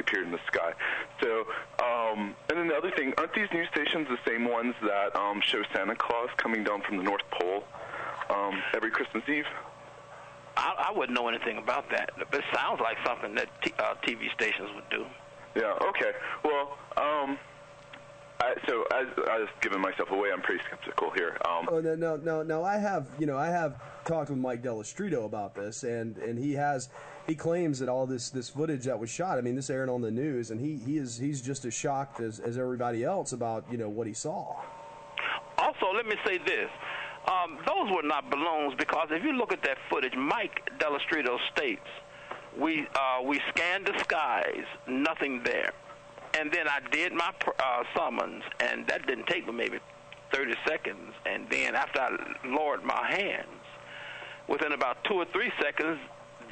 appeared in the sky. So, and then the other thing, aren't these news stations the same ones that show Santa Claus coming down from the North Pole every Christmas Eve? I wouldn't know anything about that, but it sounds like something that TV stations would do. Yeah, okay. Well, so as I was giving myself away, I'm pretty skeptical here. No. I have talked with Mike Delastrito about this, and he claims that all this footage that was shot, I mean, this aired on the news, and he's just as shocked as everybody else about what he saw. Also, let me say this. Those were not balloons, because if you look at that footage, Mike Delastrito states, we scanned the skies, nothing there. And then I did my summons, and that didn't take me maybe 30 seconds. And then after I lowered my hands, within about 2 or 3 seconds,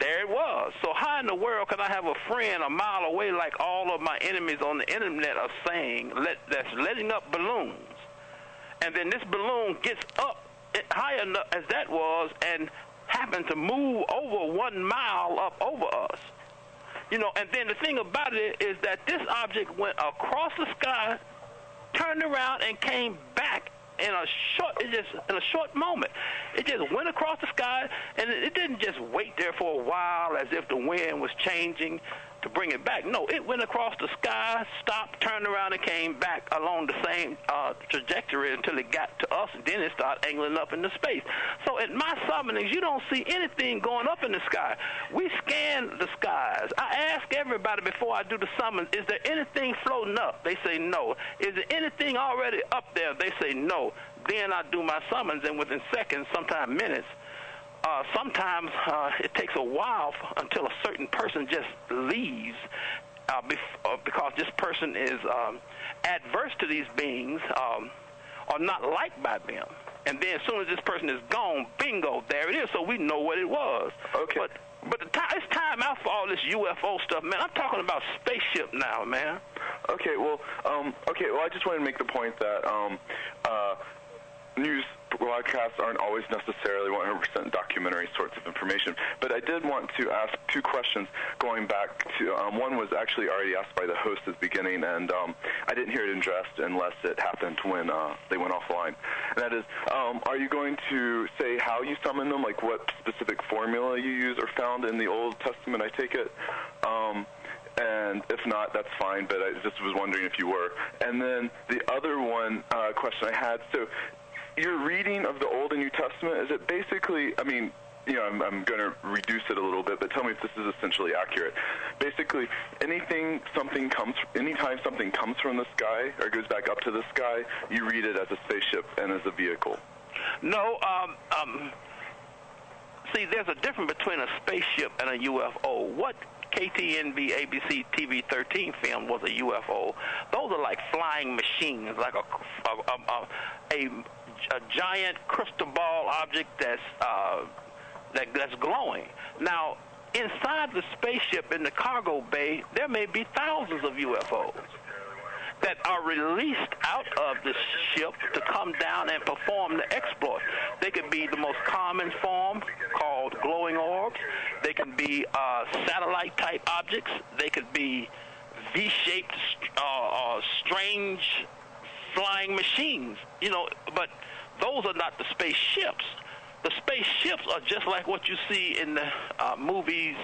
there it was. So how in the world can I have a friend a mile away like all of my enemies on the internet are saying that's letting up balloons? And then this balloon gets up high enough as that was and happened to move over 1 mile up over us. And then the thing about it is that this object went across the sky, turned around, and came back in a short moment. It just went across the sky, and it didn't just wait there for a while as if the wind was changing to bring it back. No, it went across the sky, stopped, turned around, and came back along the same trajectory until it got to us, and then it started angling up into space. So at my summonings, you don't see anything going up in the sky. We scan the skies. I ask everybody before I do the summons, is there anything floating up? They say no. Is there anything already up there? They say no. Then I do my summons, and within seconds, sometimes minutes, sometimes it takes a while until a certain person just leaves because this person is adverse to these beings or not liked by them. And then as soon as this person is gone, bingo, there it is. So we know what it was. Okay. But it's time out for all this UFO stuff, man. I'm talking about spaceship now, man. Okay, well, I just wanted to make the point that news broadcasts aren't always necessarily 100% documentary sorts of information. But I did want to ask 2 questions going back to, one was actually already asked by the host at the beginning, and I didn't hear it addressed unless it happened when they went offline. And that is, are you going to say how you summon them, like what specific formula you use or found in the Old Testament, I take it? And if not, that's fine, but I just was wondering if you were. And then the other question I had, so your reading of the Old and New Testament, is it basically, I mean, I'm going to reduce it a little bit, but tell me if this is essentially accurate. Basically, anytime something comes from the sky or goes back up to the sky, you read it as a spaceship and as a vehicle. No, see, there's a difference between a spaceship and a UFO. What KTNV, ABC, TV 13 film was a UFO. Those are like flying machines, like a giant crystal ball object that's glowing. Now, inside the spaceship in the cargo bay, there may be thousands of UFOs. that are released out of the ship to come down and perform the exploit. They could be the most common form called glowing orbs. They can be satellite-type objects. They could be V-shaped, strange flying machines, but those are not the spaceships. The spaceships are just like what you see in the movies,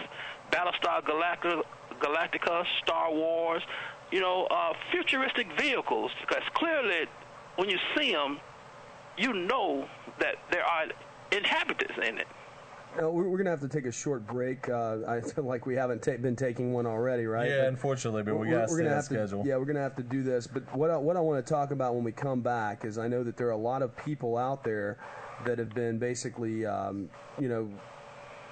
Battlestar Galactica, Star Wars, futuristic vehicles. Because clearly, when you see them, you know that there are inhabitants in it. We're going to have to take a short break. I feel like we haven't been taking one already, right? Yeah, unfortunately, but we got to stay on schedule. Yeah, we're going to have to do this. But what I want to talk about when we come back is I know that there are a lot of people out there that have been basically,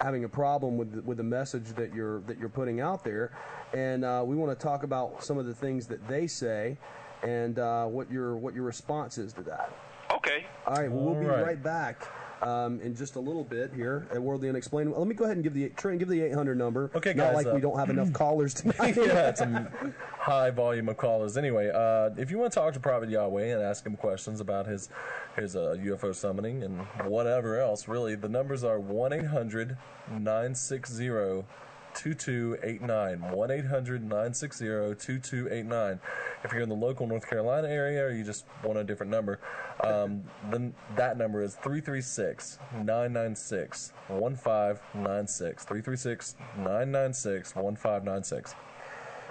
having a problem with the message that you're putting out there, and we want to talk about some of the things that they say and what your response is to that. Okay. All right. Well, we'll be right back. In just a little bit here at World of the Unexplained. Let me go ahead and give the 800 number. Okay, guys. Not like we don't have enough callers tonight. Yeah, it's a high volume of callers. Anyway, if you want to talk to Prophet Yahweh and ask him questions about his UFO summoning and whatever else, really, the numbers are 1-800-960-2289. 1-800-960-2289. If you're in the local North Carolina area or you just want a different number, then that number is 336-996-1596. 336-996-1596.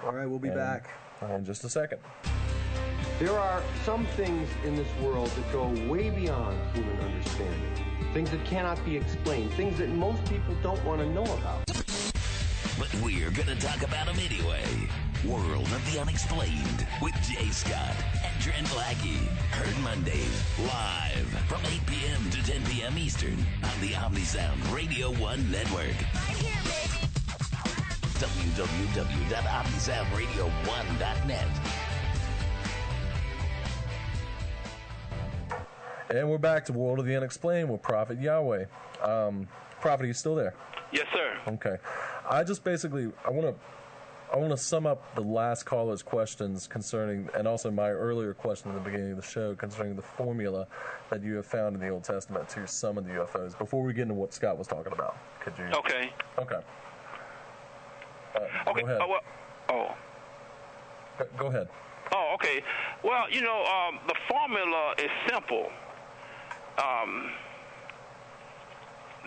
All right, we'll be back in just a second. There are some things in this world that go way beyond human understanding. Things that cannot be explained. Things that most people don't want to know about. But we're going to talk about them anyway. World of the Unexplained with Jay Scott and Trent Lackey. Heard Mondays live from 8 p.m. to 10 p.m. Eastern on the OmniSound Radio 1 network. Right here, baby. www.omnisoundradio1.net. And we're back to World of the Unexplained with Prophet Yahweh. Prophet, are you still there? Yes, sir. Okay. I just basically, I want to sum up the last caller's questions concerning, and also my earlier question at the beginning of the show concerning the formula that you have found in the Old Testament to summon the UFOs. Before we get into what Scott was talking about, could you? Okay. Okay. Okay. Go ahead. Go ahead. Oh, okay. Well, the formula is simple.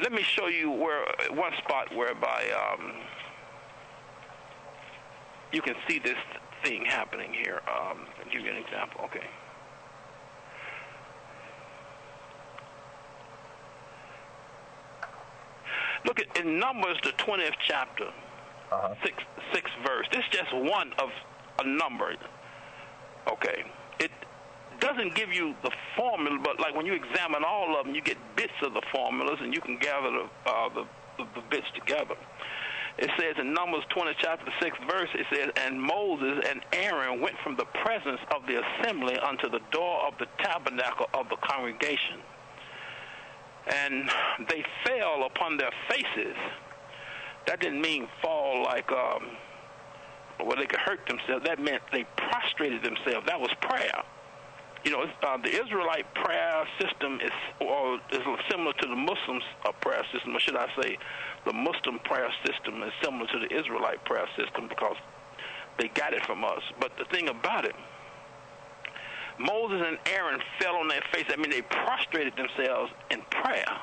Let me show you one spot whereby you can see this thing happening here. I'll give you an example. Okay. Look at in Numbers, the 20th chapter, sixth verse. This is just one of a number. Okay. It doesn't give you the formula, but like when you examine all of them, you get bits of the formulas, and you can gather the bits together. It says in Numbers 20, chapter 6 verse, it says, "And Moses and Aaron went from the presence of the assembly unto the door of the tabernacle of the congregation. And they fell upon their faces." That didn't mean fall like where they could hurt themselves. That meant they prostrated themselves. That was prayer. The Israelite prayer system is similar to the Muslims' prayer system, or should I say, the Muslim prayer system is similar to the Israelite prayer system because they got it from us. But the thing about it, Moses and Aaron fell on their face. I mean, they prostrated themselves in prayer.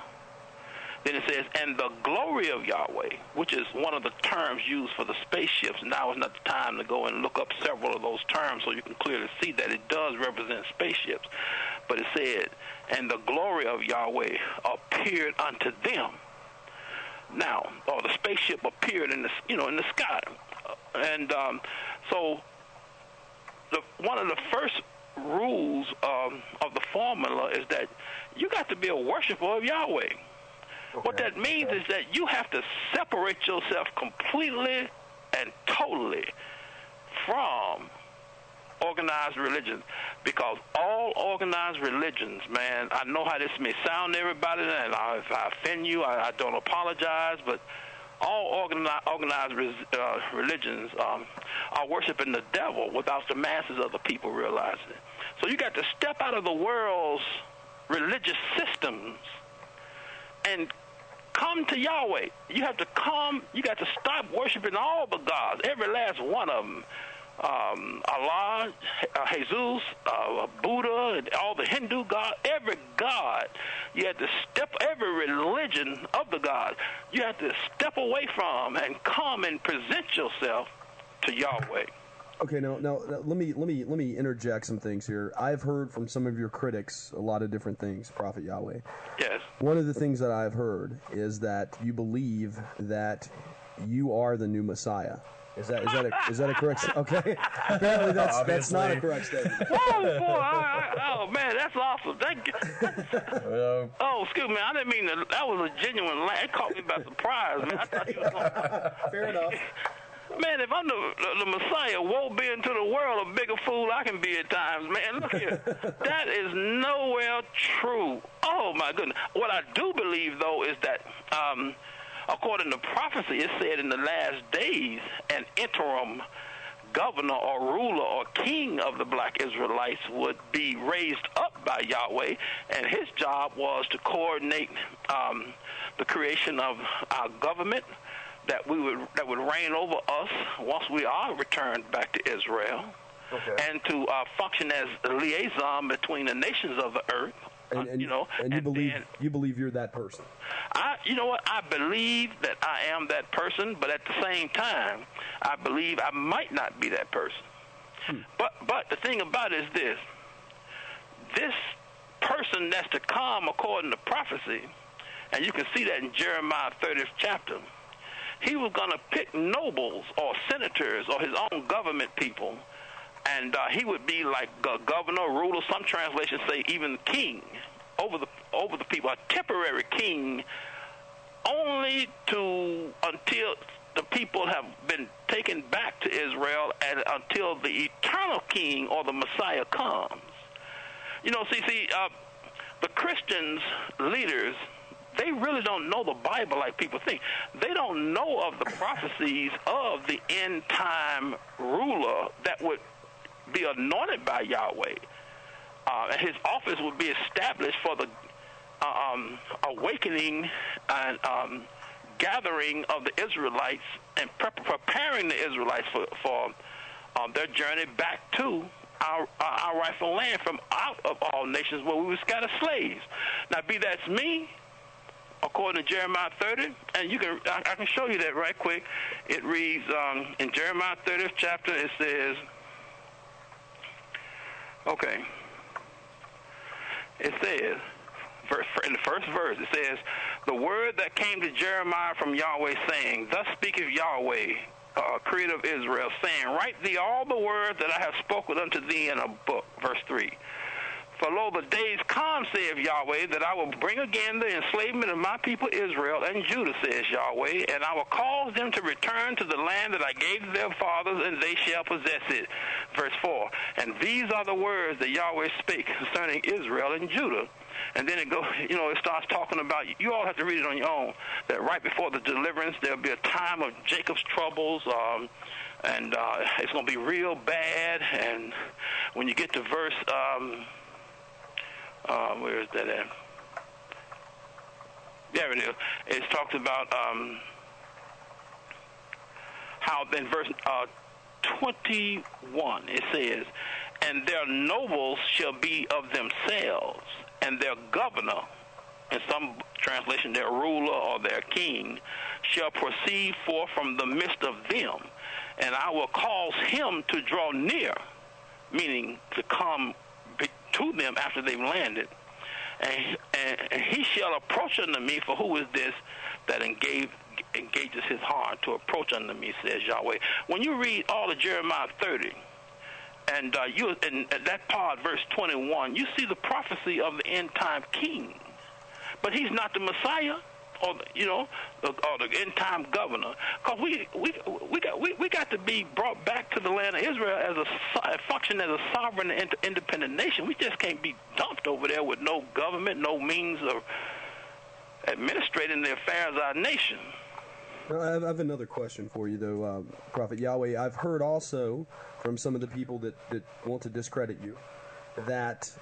Then it says, "And the glory of Yahweh," which is one of the terms used for the spaceships. Now is not the time to go and look up several of those terms so you can clearly see that it does represent spaceships. But it said, "And the glory of Yahweh appeared unto them." Now, the spaceship appeared in the sky, and so one of the first rules of the formula is that you got to be a worshiper of Yahweh. Okay. What that means is that you have to separate yourself completely and totally from organized religions, because all organized religions, man, I know how this may sound to everybody, and if I offend you, I don't apologize, but all organized religions are worshiping the devil without the masses of the people realizing it. So you got to step out of the world's religious systems and come to Yahweh. You have to come. You got to stop worshiping all the gods, every last one of them. Allah, Jesus, Buddha, and all the Hindu gods, every god. You have to every religion of the gods, you have to step away from and come and present yourself to Yahweh. Okay, now let me interject some things here. I've heard from some of your critics a lot of different things, Prophet Yahweh. Yes. One of the things that I've heard is that you believe that you are the new Messiah. Is that a correct? Okay. Apparently that's not a correct statement. Whoa, boy! Oh man, that's awesome. Oh, excuse me. I didn't mean that. That was a genuine laugh. It caught me by surprise, man. I thought you was going. Fair enough. Man, if I'm the Messiah, woe be unto the world, a bigger fool I can be at times, man. Look here. That is nowhere true. Oh, my goodness. What I do believe, though, is that according to prophecy, it said in the last days, an interim governor or ruler or king of the black Israelites would be raised up by Yahweh, and his job was to coordinate the creation of our government that would reign over us once we are returned back to Israel, and to function as a liaison between the nations of the earth. And you believe you're that person. You know what? I believe that I am that person, but at the same time, I believe I might not be that person. But the thing about it is this person that's to come according to prophecy, and you can see that in Jeremiah 30th chapter, he was going to pick nobles or senators or his own government people, and he would be like a governor, ruler. Some translations say even king over the people, a temporary king, only until the people have been taken back to Israel and until the eternal king or the Messiah comes. You know, the Christians leaders, they really don't know the Bible like people think. They don't know of the prophecies of the end time ruler that would be anointed by Yahweh. And his office would be established for the awakening and gathering of the Israelites and preparing the Israelites for their journey back to our rightful land from out of all nations where we were scattered slaves. Now, that's me, according to Jeremiah 30, and I can show you that right quick. It reads in Jeremiah 30th chapter, it says, it says, in the first verse, it says, the word that came to Jeremiah from Yahweh, saying, thus speaketh Yahweh, creator of Israel, saying, write thee all the words that I have spoken unto thee in a book. Verse 3. For lo, the days come, saith Yahweh, that I will bring again the enslavement of my people Israel and Judah, says Yahweh, and I will cause them to return to the land that I gave to their fathers, and they shall possess it. Verse 4. And these are the words that Yahweh spake concerning Israel and Judah. And then it starts talking about, you all have to read it on your own, that right before the deliverance, there'll be a time of Jacob's troubles, and it's going to be real bad. And when you get to verse... where is that at? There it is. It talks about how in verse 21 it says, and their nobles shall be of themselves, and their governor, in some translation their ruler or their king, shall proceed forth from the midst of them, and I will cause him to draw near, meaning to come to them after they've landed, and he shall approach unto me, for who is this that engages his heart to approach unto me, says Yahweh. When you read all of Jeremiah 30, and in that part, verse 21, you see the prophecy of the end time king, but he's not the Messiah, or the end time governor, because we got to be brought back to the land of Israel as a function as a sovereign and independent nation. We just can't be dumped over there with no government, no means of administrating the affairs of our nation. I have another question for you, though, Prophet Yahweh. I've heard also from some of the people that want to discredit you that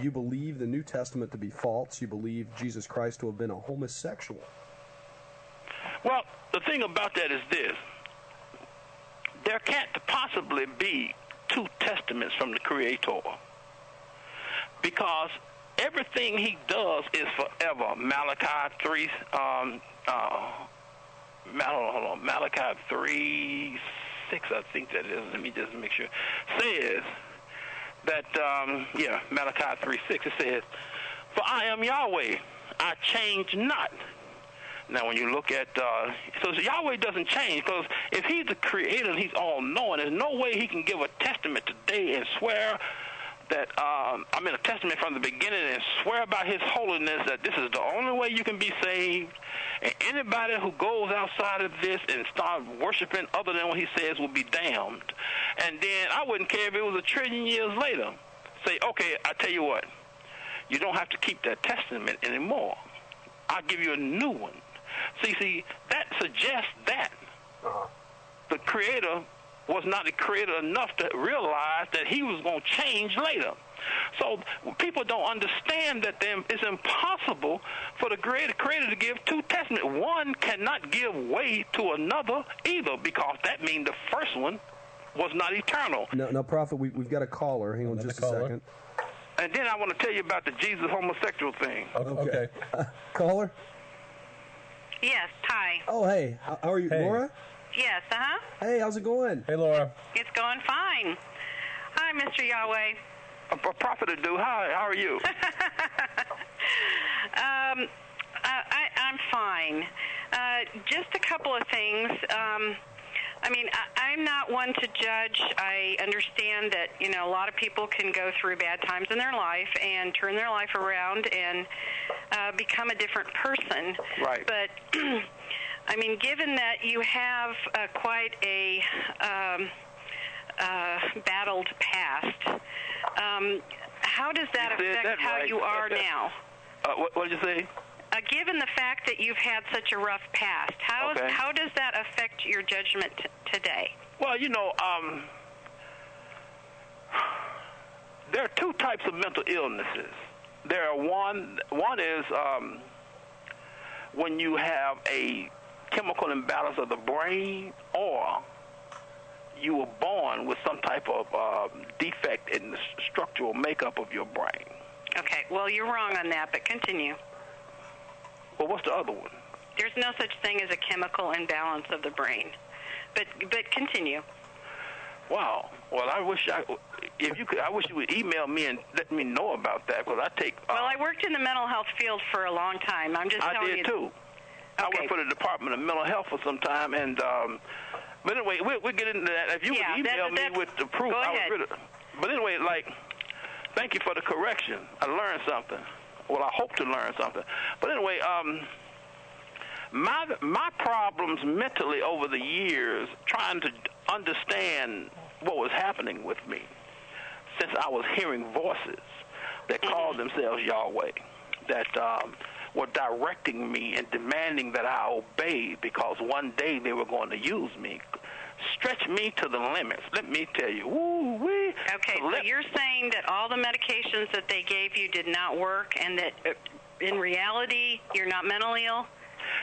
you believe the New Testament to be false. You believe Jesus Christ to have been a homosexual. Well, the thing about that is this. There can't possibly be two testaments from the Creator, because everything he does is forever. Malachi 3, Malachi 3:6, I think that is. Let me just make sure. Says that, Malachi 3:6, it says, "For I am Yahweh, I change not." Now, when you look at, so Yahweh doesn't change, because if he's the creator and he's all-knowing, there's no way he can give a testament today and swear that, a testament from the beginning and swear by his holiness that this is the only way you can be saved, and anybody who goes outside of this and starts worshiping other than what he says will be damned. And then I wouldn't care if it was 1 trillion years later. Say, okay, I tell you what, you don't have to keep that testament anymore. I'll give you a new one. See, that suggests that the Creator was not the Creator enough to realize that he was going to change later. So people don't understand that it's impossible for the Creator to give two testaments. One cannot give way to another either, because that means the first one was not eternal. No, Prophet, we've got a caller. Hang on just a second. And then I want to tell you about the Jesus homosexual thing. Okay. Caller? Yes, hi. Oh, hey. How are you, Laura? Yes, Hey, how's it going? Hey, Laura. It's going fine. Hi, Mr. Yahweh. A prophet do. Hi, how are you? I'm fine. Just a couple of things. I'm not one to judge. I understand that, a lot of people can go through bad times in their life and turn their life around and become a different person. Right. But, given that you have quite a battled past, how does that affect how you are now? What did you say? Given the fact that you've had such a rough past, how does that affect your judgment today? Well, there are two types of mental illnesses. There are one is when you have a chemical imbalance of the brain, or you were born with some type of defect in the structural makeup of your brain. Okay, well, you're wrong on that, but continue. Well, what's the other one? There's no such thing as a chemical imbalance of the brain. But continue. Wow. Well, I wish you would email me and let me know about that, because I take. Well, I worked in the mental health field for a long time. I'm just telling you. I did too. Okay. I worked for the Department of Mental Health for some time, and but anyway, we'll get into that. If you would email me with the proof, go ahead. But anyway, thank you for the correction. I learned something. Well, I hope to learn something. But anyway, my problems mentally over the years, trying to understand what was happening with me, since I was hearing voices that called themselves Yahweh, that were directing me and demanding that I obey, because one day they were going to use me, stretch me to the limits. Let me tell you. Woo-wee. Okay, so you're saying that all the medications that they gave you did not work, and that in reality you're not mentally ill?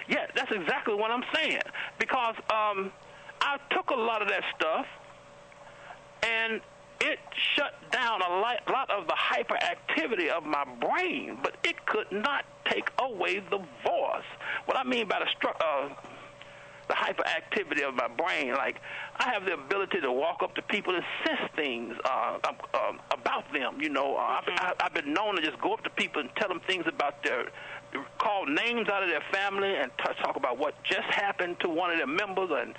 Yeah, that's exactly what I'm saying. Because I took a lot of that stuff, and it shut down a lot of the hyperactivity of my brain, but it could not take away the voice. What I mean by the hyperactivity of my brain, like I have the ability to walk up to people and sense things about them. I've been known to just go up to people and tell them things about call names out of their family and talk about what just happened to one of their members and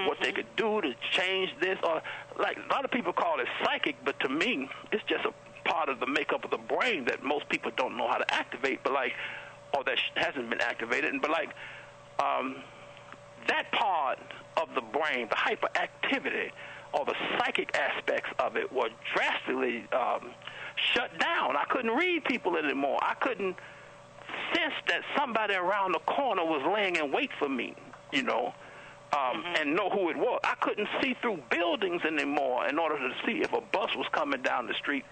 what they could do to change this. Or like a lot of people call it psychic, but to me, it's just a part of the makeup of the brain that most people don't know how to activate, but or that hasn't been activated. But that part of the brain, the hyperactivity or the psychic aspects of it, were drastically shut down. I couldn't read people anymore. I couldn't sense that somebody around the corner was laying in wait for me. you know, and know who it was. I couldn't see through buildings anymore in order to see if a bus was coming down the street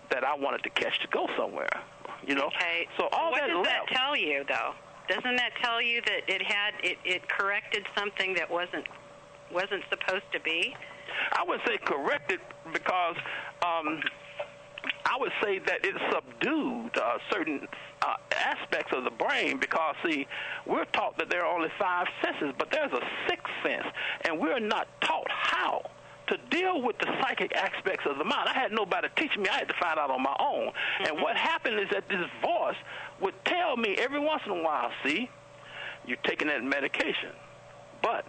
that I wanted to catch to go somewhere, you know. Okay. So all what that does left. that tell you, though? Doesn't that tell you that it corrected something that wasn't supposed to be? I would say corrected because I would say that it subdued certain aspects of the brain because, see, we're taught that there are only 5 senses, but there's a 6th sense, and we're not taught how to deal with the psychic aspects of the mind. I had nobody teach me. I had to find out on my own. And what happened is that this voice would tell me every once in a while, see, you're taking that medication, but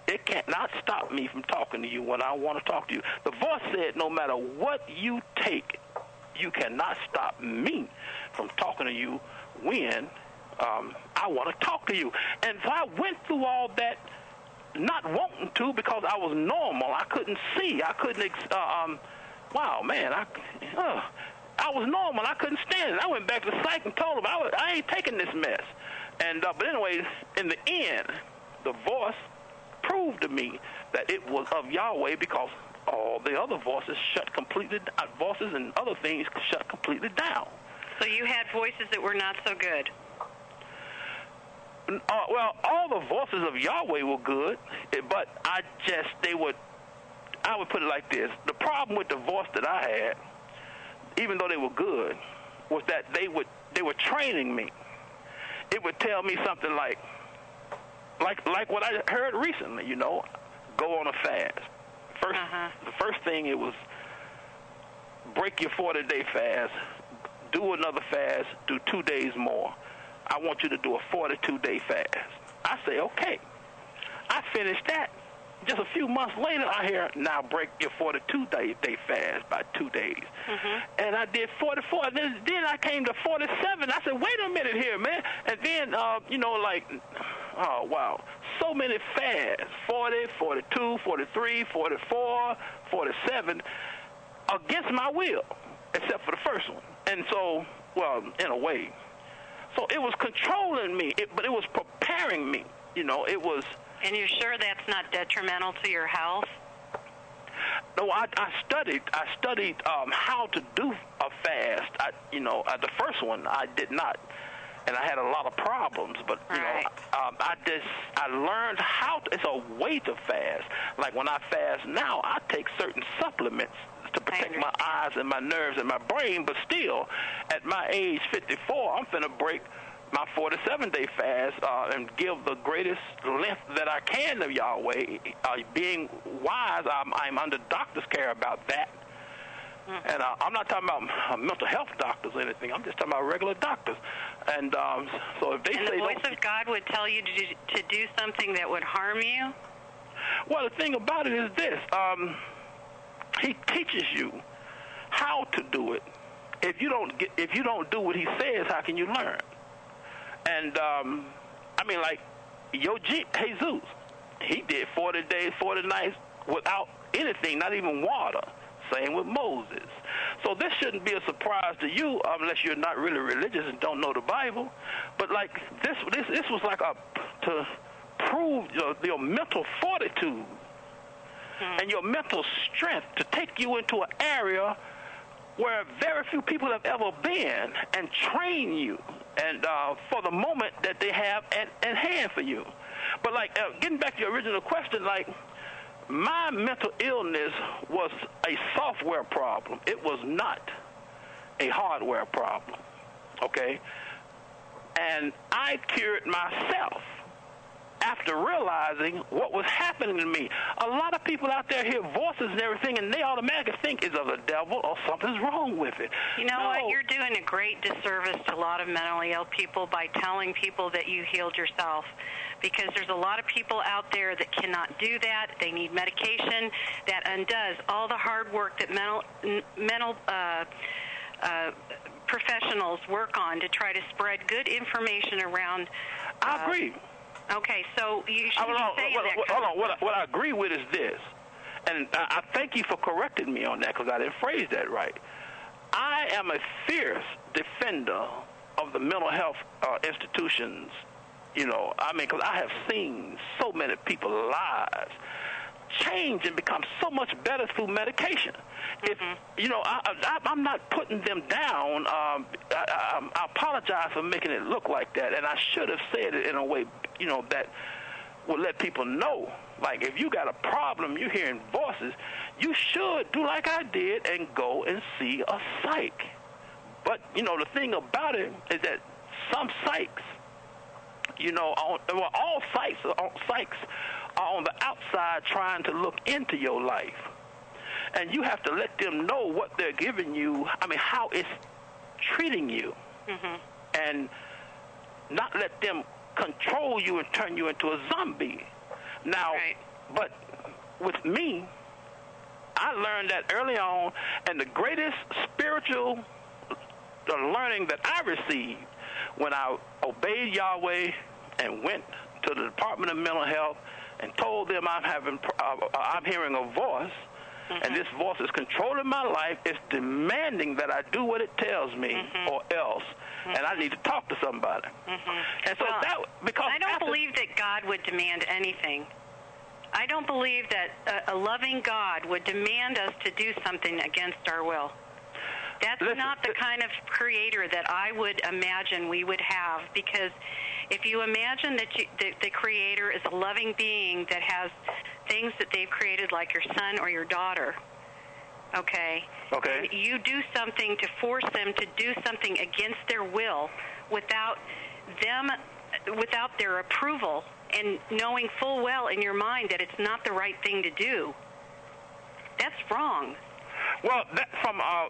it cannot stop me from talking to you when I want to talk to you. The voice said, no matter what you take, you cannot stop me from talking to you when I want to talk to you. And so I went through all that, not wanting to because I was normal. I couldn't see. I couldn't, wow, man, I was normal. I couldn't stand it. I went back to the psych and told him I ain't taking this mess. And but anyways, in the end, the voice proved to me that it was of Yahweh because all the other voices shut completely, voices and other things shut completely down. So you had voices that were not so good. Well, all the voices of Yahweh were good, but I would put it like this. The problem with the voice that I had, even though they were good, was that they were training me. It would tell me something like what I heard recently, you know, go on a fast. The first thing it was break your 40-day fast, do another fast, do 2 days more. I want you to do a 42-day fast. I say, okay. I finished that. Just a few months later, I hear, now break your 42-day fast by 2 days. And I did 44. And then I came to 47. I said, wait a minute here, man. And then, you know, like, oh, wow. So many fasts, 40, 42, 43, 44, 47, against my will, except for the first one. And so, well, in a way. So it was controlling me, but it was preparing me. You know, it was... And you're sure that's not detrimental to your health? No, I studied how to do a fast. The first one I did not, and I had a lot of problems. But you know, I learned how to. It's a way to fast. Like when I fast now, I take certain supplements to protect my eyes and my nerves and my brain. But still, at my age 54, I'm finna break my 47-day fast and give the greatest length that I can of Yahweh. Being wise, I'm under doctor's care about that. And I'm not talking about mental health doctors or anything. I'm just talking about regular doctors. And so if they say... And the voice of God would tell you to do something that would harm you? Well, the thing about it is this. He teaches you how to do it. If you don't do what he says, how can you learn? And, I mean, like, Jesus, he did 40 days, 40 nights without anything, not even water. Same with Moses. So this shouldn't be a surprise to you unless you're not really religious and don't know the Bible. But, like, this was like to prove your mental fortitude and your mental strength to take you into an area where very few people have ever been and train you. And for the moment that they have at hand for you. But, like, getting back to your original question, like, my mental illness was a software problem. It was not a hardware problem, okay? And I cured myself after realizing what was happening to me. A lot of people out there hear voices and everything, and they automatically think it's of the devil or something's wrong with it. You know what? You're doing a great disservice to a lot of mentally ill people by telling people that you healed yourself, because there's a lot of people out there that cannot do that. They need medication that undoes all the hard work that mental professionals work on to try to spread good information around. I agree. Okay, so you should be saying that. Hold on. What I agree with is this, and I thank you for correcting me on that because I didn't phrase that right. I am a fierce defender of the mental health institutions You know, I mean, because I have seen so many people's lives change and become so much better through medication. If you know, I'm not putting them down. I apologize for making it look like that, and I should have said it in a way, you know, that would let people know. Like, if you got a problem, you're hearing voices, you should do like I did and go and see a psych. But you know, the thing about it is that some psychs, you know, all psychs are on the outside trying to look into your life. And you have to let them know what they're giving you, I mean, how it's treating you. And not let them control you and turn you into a zombie. Now, but with me, I learned that early on, and the greatest spiritual learning that I received when I obeyed Yahweh and went to the Department of Mental Health and told them I'm hearing a voice, and this voice is controlling my life. It's demanding that I do what it tells me, or else, and I need to talk to somebody. And so because I don't believe that God would demand anything. I don't believe that a loving God would demand us to do something against our will. That's not the kind of creator that I would imagine we would have, because if you imagine that the creator is a loving being that has things that they've created like your son or your daughter, okay, and you do something to force them to do something against their will without their approval, and knowing full well in your mind that it's not the right thing to do, that's wrong. Well, that from a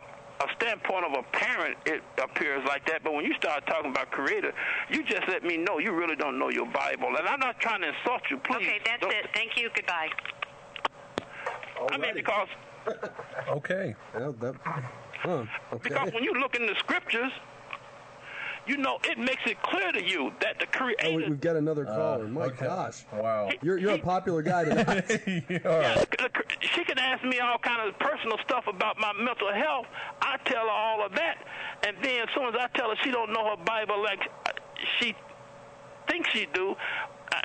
standpoint of a parent, it appears like that. But when you start talking about creator, you just let me know you really don't know your Bible. And I'm not trying to insult you, please. Okay, that's it. Thank you. Goodbye. I mean, because... Okay. Because when you look in the scriptures, you know, it makes it clear to you that the creator... Oh, we've got another caller. My gosh. Wow. You're a popular guy tonight. Yeah, she can ask me all kind of personal stuff about my mental health. I tell her all of that, and then as soon as I tell her she don't know her Bible like she thinks she do,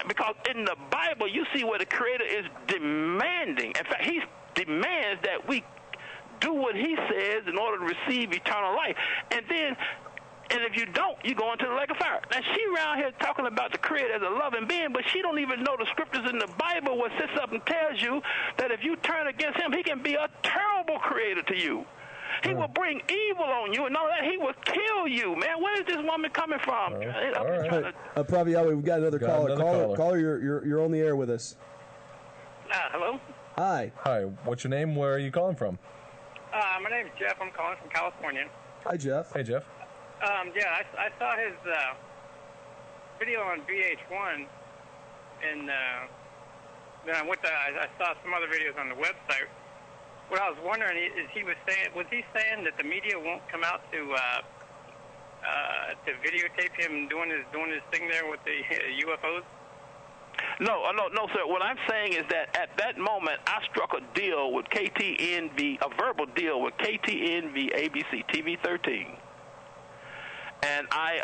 because in the Bible you see where the Creator is demanding. In fact, He demands that we do what He says in order to receive eternal life. And if you don't, you go into the lake of fire. Now, she around here talking about the Creator as a loving being, but she don't even know the scriptures in the Bible where it sits up and tells you that if you turn against Him, He can be a terrible creator to you. He will bring evil on you, and all that. He will kill you, man. Where is this woman coming from? All right. Prophet Yahweh, we've got another caller. Caller, you're on the air with us. Hello? Hi. Hi. What's your name? Where are you calling from? My name's Jeff. I'm calling from California. Hi, Jeff. Hey, Jeff. I saw his video on VH1, and then I saw some other videos on the website. What I was wondering is, was he saying that the media won't come out to videotape him doing his thing there with the UFOs? No, sir. What I'm saying is that at that moment, I struck a deal with KTNV, a verbal deal with KTNV ABC TV 13. And I,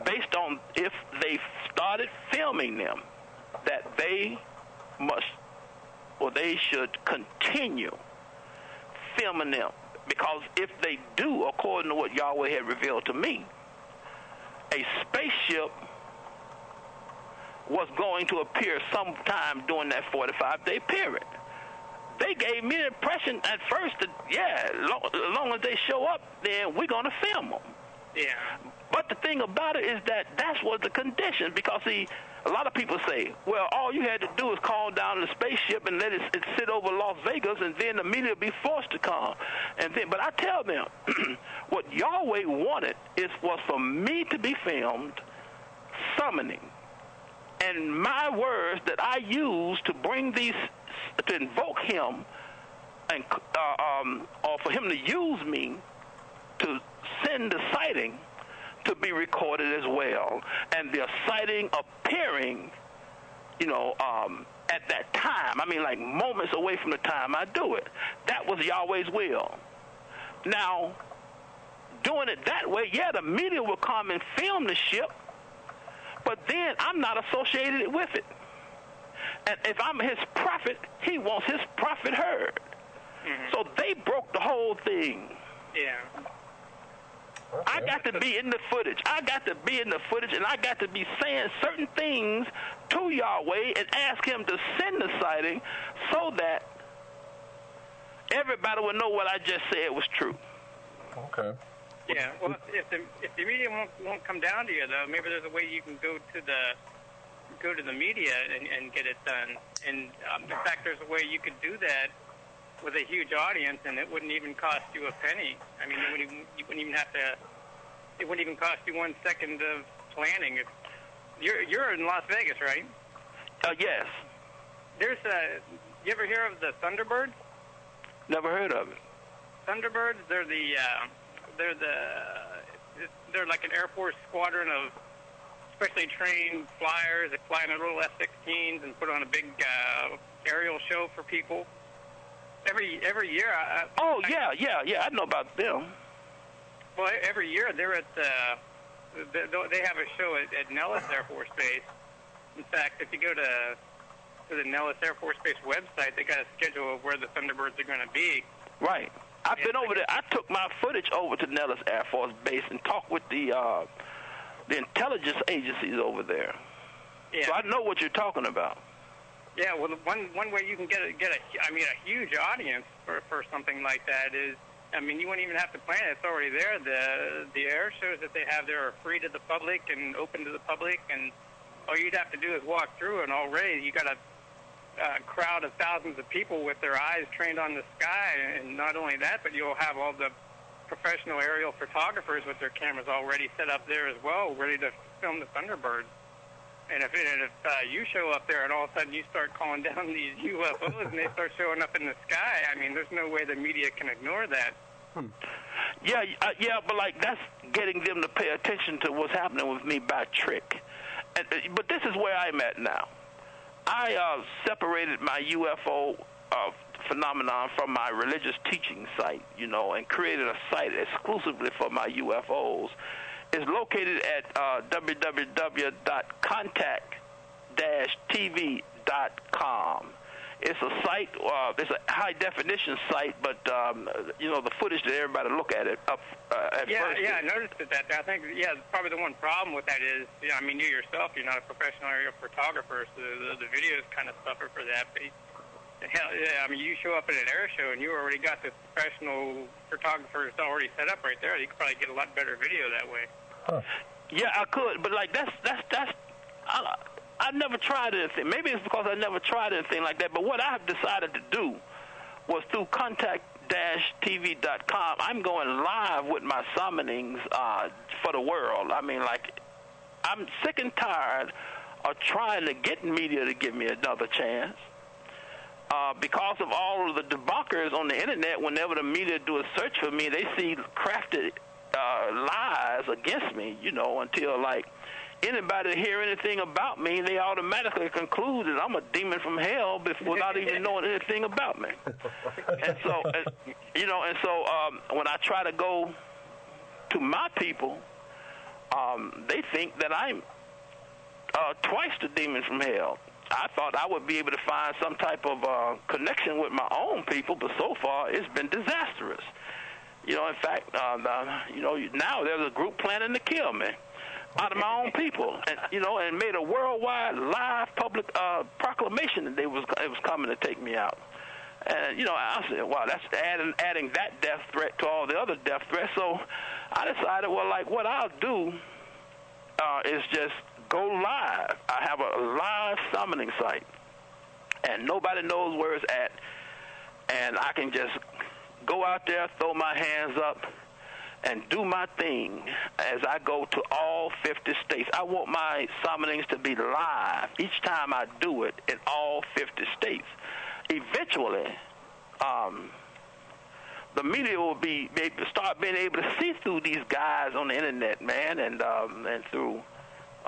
based on if they started filming them, that they should continue filming them. Because if they do, according to what Yahweh had revealed to me, a spaceship was going to appear sometime during that 45-day period. They gave me the impression at first that, as long as they show up, then we're going to film them. Yeah. But the thing about it is that was the condition, because, see, a lot of people say, well, all you had to do is call down the spaceship and let it sit over Las Vegas, and then the media will be forced to come. But I tell them, what Yahweh wanted was for me to be filmed summoning. And my words that I use to bring these, to invoke Him, and or for Him to use me to send the sighting to be recorded as well, and the sighting appearing, at that time. I mean, like moments away from the time I do it. That was Yahweh's will. Now, doing it that way, the media will come and film the ship, but then I'm not associated with it. And if I'm his prophet, he wants his prophet heard. So they broke the whole thing. Yeah. I got to be in the footage. I got to be in the footage, and I got to be saying certain things to Yahweh and ask him to send the sighting so that everybody would know what I just said was true. Okay. Yeah. Well, if the media won't come down to you, though, maybe there's a way you can go to the media and get it done. And in fact, there's a way you could do that with a huge audience, and it wouldn't even cost you a penny. I mean, you wouldn't even have to. It wouldn't even cost you 1 second of planning. You're in Las Vegas, right? Yes. There's you ever hear of the Thunderbirds? Never heard of it. Thunderbirds, they're like an Air Force squadron of specially trained flyers that fly in their little F-16s and put on a big aerial show for people. Every year. I know about them. Well, every year they're at they have a show at Nellis Air Force Base. In fact, if you go to the Nellis Air Force Base website, they got a schedule of where the Thunderbirds are going to be. Right. I've been over there. I took my footage over to Nellis Air Force Base and talked with the intelligence agencies over there. Yeah. So I know what you're talking about. Yeah. Well, one way you can get a huge audience for something like that is, I mean, you wouldn't even have to plan it. It's already there. The air shows that they have there are free to the public and open to the public, and all you'd have to do is walk through, and already you got a crowd of thousands of people with their eyes trained on the sky. And not only that, but you'll have all the professional aerial photographers with their cameras already set up there as well, ready to film the Thunderbirds. And if you show up there and all of a sudden you start calling down these UFOs and they start showing up in the sky, I mean, there's no way the media can ignore that. Yeah, but like that's getting them to pay attention to what's happening with me by trick. But this is where I'm at now. I separated my UFO phenomenon from my religious teaching site, and created a site exclusively for my UFOs. It's located at www.contact-tv.com. It's a site, it's a high-definition site, but, the footage that everybody look at it up at first. Yeah, I noticed that. I think, probably the one problem with that is, I mean, you yourself, you're not a professional aerial photographer, so the videos kind of suffer for that. But, hell, I mean, you show up at an air show and you already got the professional photographers already set up right there. You could probably get a lot better video that way. Huh. Yeah, I could, but like I never tried anything. Maybe it's because I never tried anything like that. But what I've decided to do was through contact-tv.com, I'm going live with my summonings for the world. I mean, like, I'm sick and tired of trying to get media to give me another chance. Because of all of the debunkers on the internet, whenever the media do a search for me, they see crafted lies against me, until, like, anybody hear anything about me, they automatically conclude that I'm a demon from hell without even knowing anything about me. And so, when I try to go to my people, they think that I'm twice the demon from hell. I thought I would be able to find some type of connection with my own people, but so far it's been disastrous. In fact, now there's a group planning to kill me out of my own people, and and made a worldwide live public proclamation that it was coming to take me out. And I said, wow, that's adding that death threat to all the other death threats. So I decided, well, like, what I'll do is just go live. I have a live summoning site, and nobody knows where it's at, and I can just go out there, throw my hands up, and do my thing as I go to all 50 states. I want my summonings to be live each time I do it in all 50 states. Eventually, the media will start being able to see through these guys on the internet, man, and through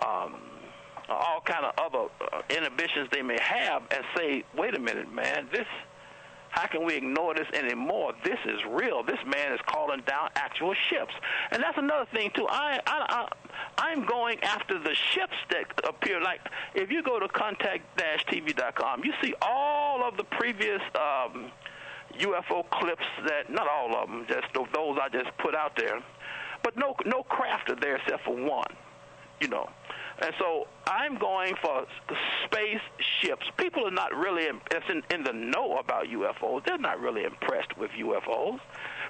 all kind of other inhibitions they may have, and say, wait a minute, man, how can we ignore this anymore? This is real. This man is calling down actual ships. And that's another thing, too. I'm going after the ships that appear. Like, if you go to contact-tv.com, you see all of the previous UFO clips that, not all of them, just those I just put out there. But no craft are there except for one, you know. And so I'm going for spaceships. People are not really in the know about UFOs. They're not really impressed with UFOs.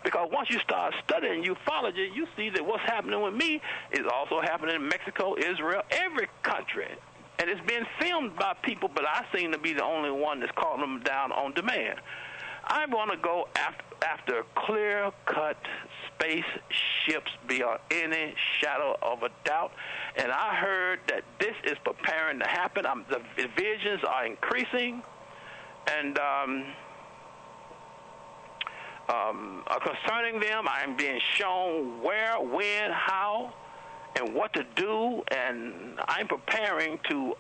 Because once you start studying ufology, you see that what's happening with me is also happening in Mexico, Israel, every country. And it's being filmed by people, but I seem to be the only one that's calling them down on demand. I want to go after clear-cut spaceships beyond any shadow of a doubt. And I heard that this is preparing to happen. The visions are increasing. And concerning them, I am being shown where, when, how, and what to do. And I'm preparing to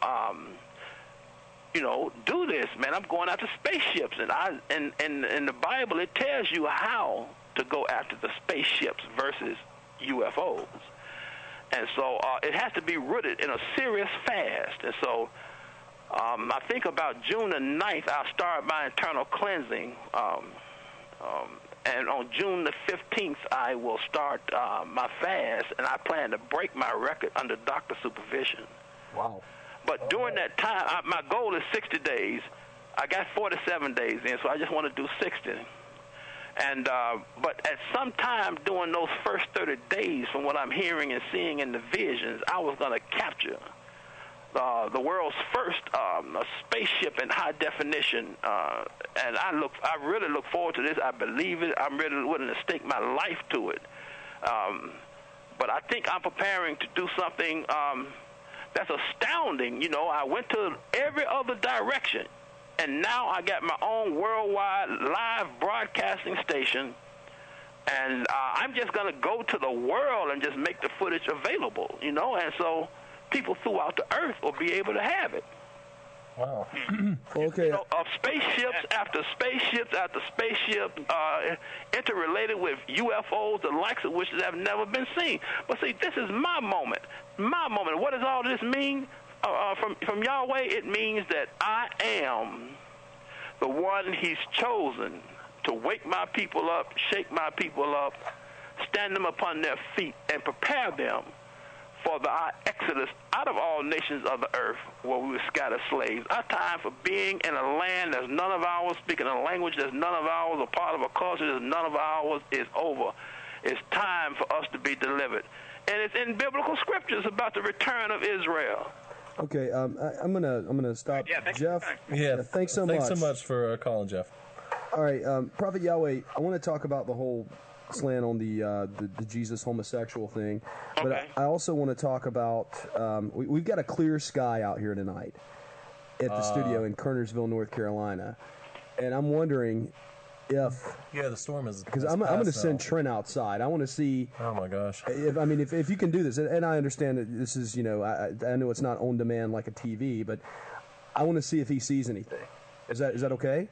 do this, man. I'm going after spaceships, and in the Bible it tells you how to go after the spaceships versus UFOs, and so it has to be rooted in a serious fast. And so I think about June the 9th, I'll start my internal cleansing, and on June the 15th, I will start my fast, and I plan to break my record under doctor supervision. Wow. But during that time, my goal is 60 days. I got 47 days in, so I just want to do 60. And but at some time during those first 30 days, from what I'm hearing and seeing in the visions, I was going to capture the world's first spaceship in high definition. And I really look forward to this. I believe it. I'm really willing to stake my life to it. But I think I'm preparing to do something that's astounding. You know, I went to every other direction, and now I got my own worldwide live broadcasting station, and I'm just going to go to the world and just make the footage available, you know, and so people throughout the earth will be able to have it. Wow. Okay. You know, of spaceships after spaceships after spaceship, interrelated with UFOs, the likes of which have never been seen. But see, this is my moment. My moment. What does all this mean? From Yahweh, it means that I am the one He's chosen to wake my people up, shake my people up, stand them upon their feet, and prepare them for the exodus out of all nations of the earth where we were scattered slaves. Our time for being in a land that's none of ours, speaking a language that's none of ours, a part of a culture that's none of ours, is over. It's time for us to be delivered. And it's in biblical scriptures about the return of Israel. Okay, I'm gonna stop. Yeah, Jeff. Yeah, thanks so much. Thanks so much for calling, Jeff. All right, Prophet Yahweh, I want to talk about the whole slant on the Jesus homosexual thing, but Okay. I also want to talk about we've got a clear sky out here tonight at the studio in Kernersville, North Carolina, and I'm wondering if the storm is because I'm going to send Trent outside. I want to see. Oh my gosh! If you can do this, and I understand that this is I know it's not on demand like a TV, but I want to see if he sees anything. Is that okay?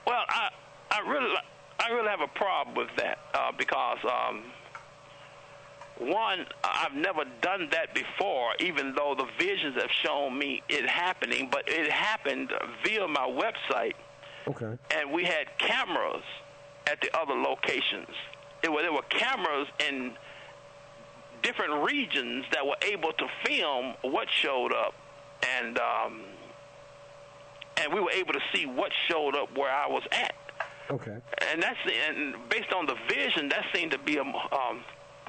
Well, I really have a problem with that because one, I've never done that before, even though the visions have shown me it happening, but it happened via my website. Okay. And we had cameras at the other locations. There were cameras in different regions that were able to film what showed up, and we were able to see what showed up where I was at. Okay. And based on the vision, that seemed to be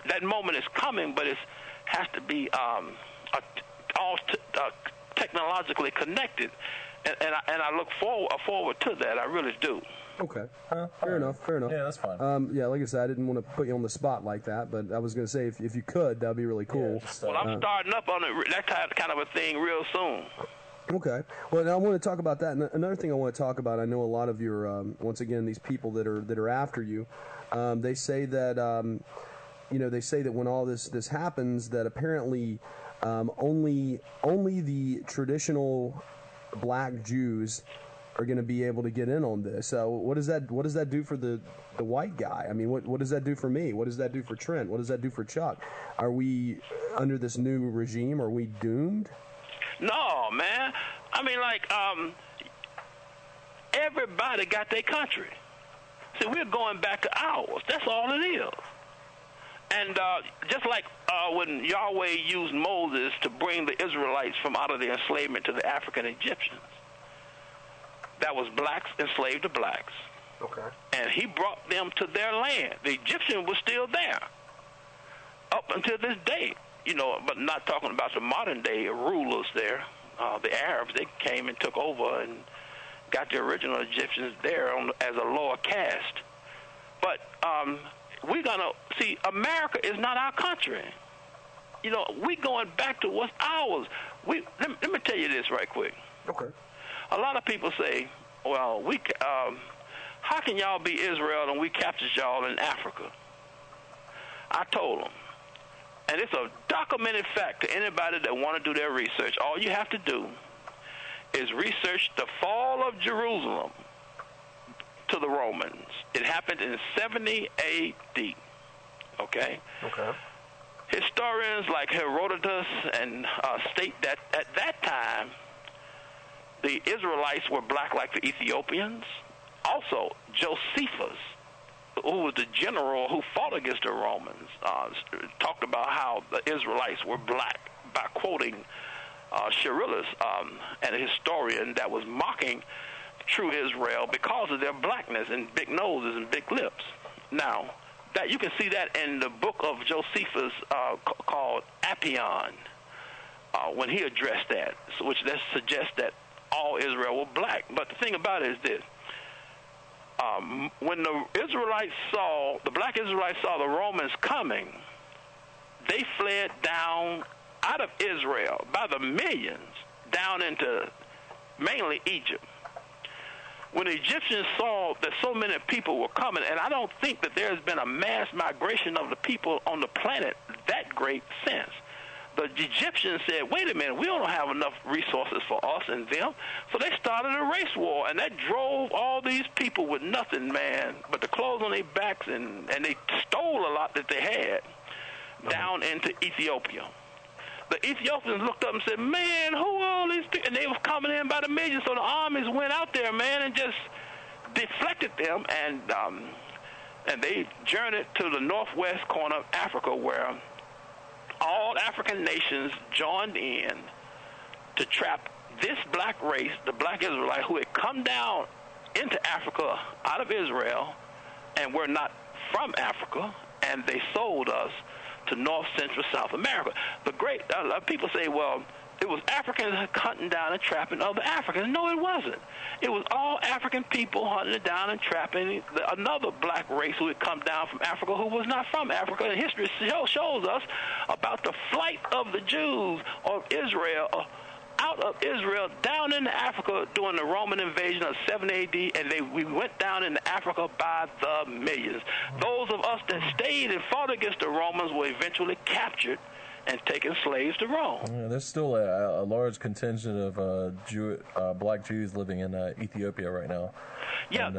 that moment is coming, but it has to be all technologically connected, and I look forward to that. I really do. Okay. Fair enough. Yeah, that's fine. Like I said, I didn't want to put you on the spot like that, but I was going to say if you could, that'd be really cool. Well, I'm starting up on that kind of a thing real soon. Okay. Well, now I want to talk about that. And another thing I want to talk about, I know a lot of your, once again, these people that are after you, they say that, when all this happens, that apparently only the traditional black Jews are going to be able to get in on this. What does that do for the white guy? I mean, what does that do for me? What does that do for Trent? What does that do for Chuck? Are we under this new regime? Are we doomed? No, man. I mean, like, everybody got their country. See, we're going back to ours. That's all it is. And just like when Yahweh used Moses to bring the Israelites from out of their enslavement to the African Egyptians, that was blacks enslaved to blacks. Okay. And he brought them to their land. The Egyptian was still there up until this day, you know, but not talking about the modern day rulers there. The Arabs, they came and took over and got the original Egyptians there as a lower caste. But we're going to see, America is not our country. You know, we going back to what's ours. Let me tell you this right quick. Okay. A lot of people say, well, how can y'all be Israel and we captured y'all in Africa? I told them, and it's a documented fact to anybody that want to do their research. All you have to do is research the fall of Jerusalem to the Romans. It happened in 70 A.D., okay? Okay. Historians like Herodotus and state that at that time, the Israelites were black like the Ethiopians. Also, Josephus, who was the general who fought against the Romans, talked about how the Israelites were black by quoting Shirillus, and a historian that was mocking true Israel because of their blackness and big noses and big lips. Now, that you can see that in the book of Josephus called Appian, when he addressed that, which suggests that all Israel were black. But the thing about it is this. When the black Israelites saw the Romans coming, they fled down out of Israel by the millions down into mainly Egypt. When the Egyptians saw that so many people were coming, and I don't think that there's been a mass migration of the people on the planet that great since. The Egyptians said, wait a minute, we don't have enough resources for us and them. So they started a race war, and that drove all these people with nothing, man, but the clothes on their backs, and they stole a lot that they had down into Ethiopia. The Ethiopians looked up and said, man, who are all these people? And they was coming in by the millions, so the armies went out there, man, and just deflected them, and they journeyed to the northwest corner of Africa, where all African nations joined in to trap this black race, the black Israelite, who had come down into Africa out of Israel and were not from Africa, and they sold us to North, Central, South America. The great people say, well, it was Africans hunting down and trapping other Africans. No, it wasn't. It was all African people hunting down and trapping another black race who had come down from Africa who was not from Africa. And history shows us about the flight of the Jews of Israel out of Israel down into Africa during the Roman invasion of 7 A.D., and we went down into Africa by the millions. Those of us that stayed and fought against the Romans were eventually captured and taken slaves to Rome. Yeah, there's still a large contingent of black Jews living in Ethiopia right now. Yeah, and,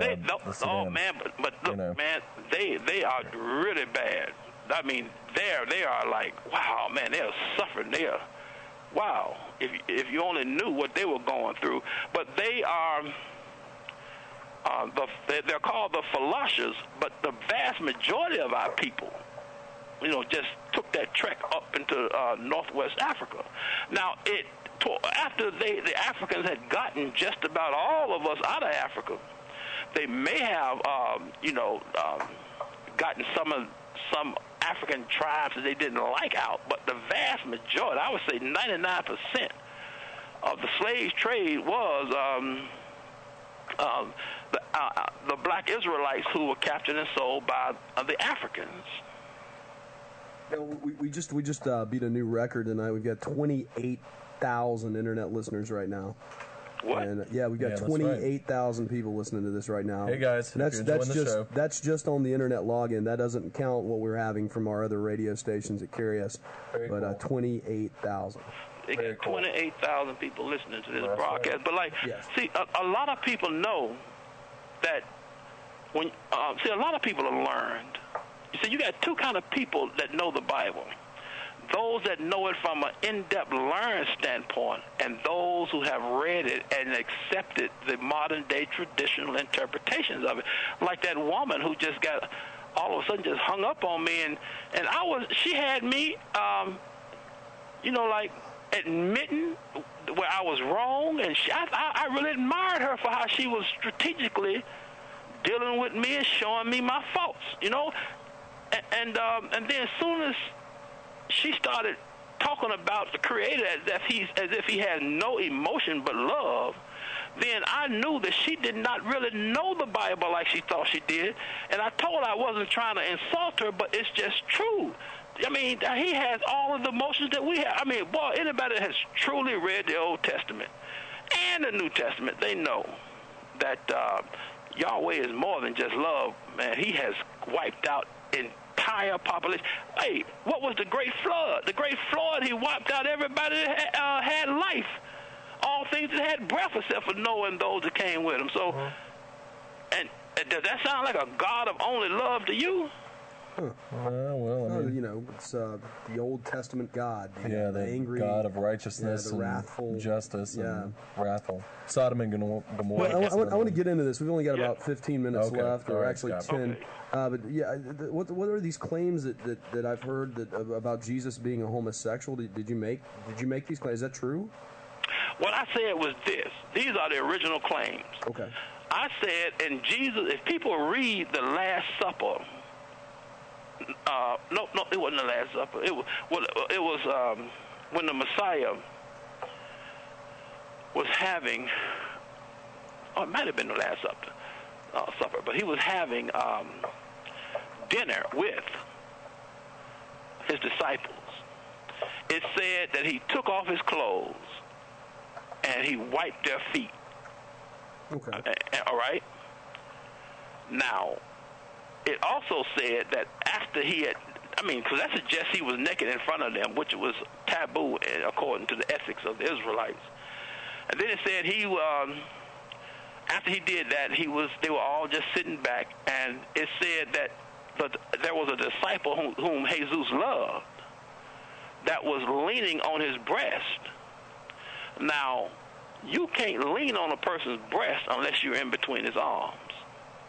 man, but look, man, they are really bad. I mean, they are like, wow, man, they are suffering. They are, wow, if you only knew what they were going through. But they are, they're called the Falashas, but the vast majority of our people, just took that trek up into northwest Africa. Now, after the Africans had gotten just about all of us out of Africa, they may have, gotten some African tribes that they didn't like out, but the vast majority, I would say 99% of the slave trade was the black Israelites who were captured and sold by the Africans. We just beat a new record tonight. We've got 28,000 internet listeners right now. What? And we've got 28,000 people listening to this right now. Hey guys, and that's just on the internet login. That doesn't count what we're having from our other radio stations that carry us. But 28,000. They Very got cool. 28,000 people listening to this That's broadcast. right. But like, Yes. see, a lot of people know that when a lot of people are learned. You see, you got two kind of people that know the Bible. Those that know it from an in-depth learned standpoint, and those who have read it and accepted the modern-day traditional interpretations of it. Like that woman who just got all of a sudden just hung up on me, and she had me, like admitting where I was wrong, and I really admired her for how she was strategically dealing with me and showing me my faults, and then as soon as she started talking about the Creator as if he has no emotion but love, then I knew that she did not really know the Bible like she thought she did. And I told her I wasn't trying to insult her, but it's just true. I mean, he has all of the emotions that we have. I mean, boy, anybody that has truly read the Old Testament and the New Testament, they know that Yahweh is more than just love, man. He has wiped out entire population. Hey, what was the Great Flood? The Great Flood, he wiped out everybody that had life. All things that had breath except for Noah and those that came with him. So, and does that sound like a God of only love to you? Well, I mean, it's the Old Testament God. The angry God of righteousness, the and wrathful justice, and wrathful. Sodom and Gomorrah. Well, I want to get into this. We've only got about 15 minutes left, or actually 10. But what are these claims that I've heard about Jesus being a homosexual? Did you make these claims? Is that true? What I said was this. These are the original claims. Okay. I said, in Jesus, if people read the Last Supper, no, it wasn't the Last Supper. It was when the Messiah was having, it might have been the Last Supper, but he was having dinner with his disciples. It said that he took off his clothes and he wiped their feet. Okay. All right? Now, it also said that after he had, because that suggests he was naked in front of them, which was taboo according to the ethics of the Israelites. And then it said after he did that, they were all just sitting back, and it said that there was a disciple whom Jesus loved that was leaning on his breast. Now, you can't lean on a person's breast unless you're in between his arms.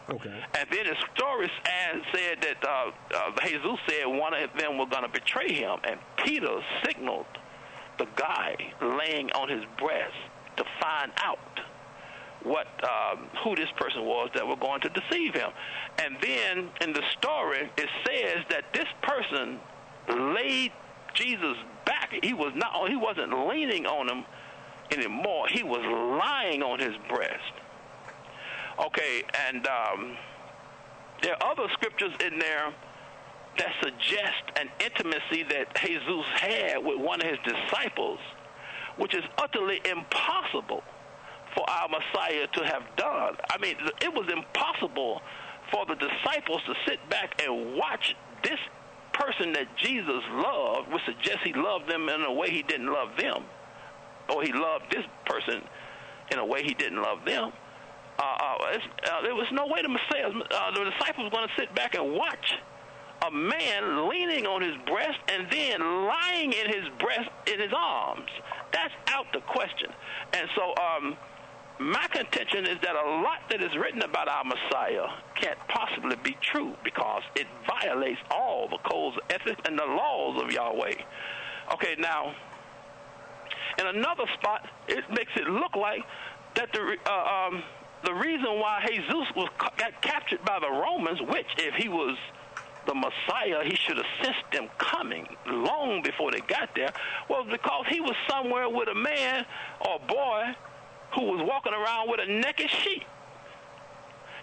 Okay. And then the story said that Jesus said one of them was going to betray him, and Peter signaled the guy laying on his breast to find out who this person was that were going to deceive him. And then in the story, it says that this person laid Jesus back. He wasn't leaning on him anymore. He was lying on his breast. Okay, and there are other scriptures in there that suggest an intimacy that Jesus had with one of his disciples, which is utterly impossible for our Messiah to have done. I mean, it was impossible for the disciples to sit back and watch this person that Jesus loved, which suggests he loved them in a way he didn't love them, or he loved this person in a way he didn't love them. There was no way the disciples were going to sit back and watch a man leaning on his breast and then lying in his breast in his arms. That's out the question. And so my contention is that a lot that is written about our Messiah can't possibly be true because it violates all the codes of ethics and the laws of Yahweh. Okay, now, in another spot, it makes it look like that the reason why Jesus got captured by the Romans, which if he was the Messiah, he should have sensed them coming long before they got there, was because he was somewhere with a man or a boy who was walking around with a naked sheet.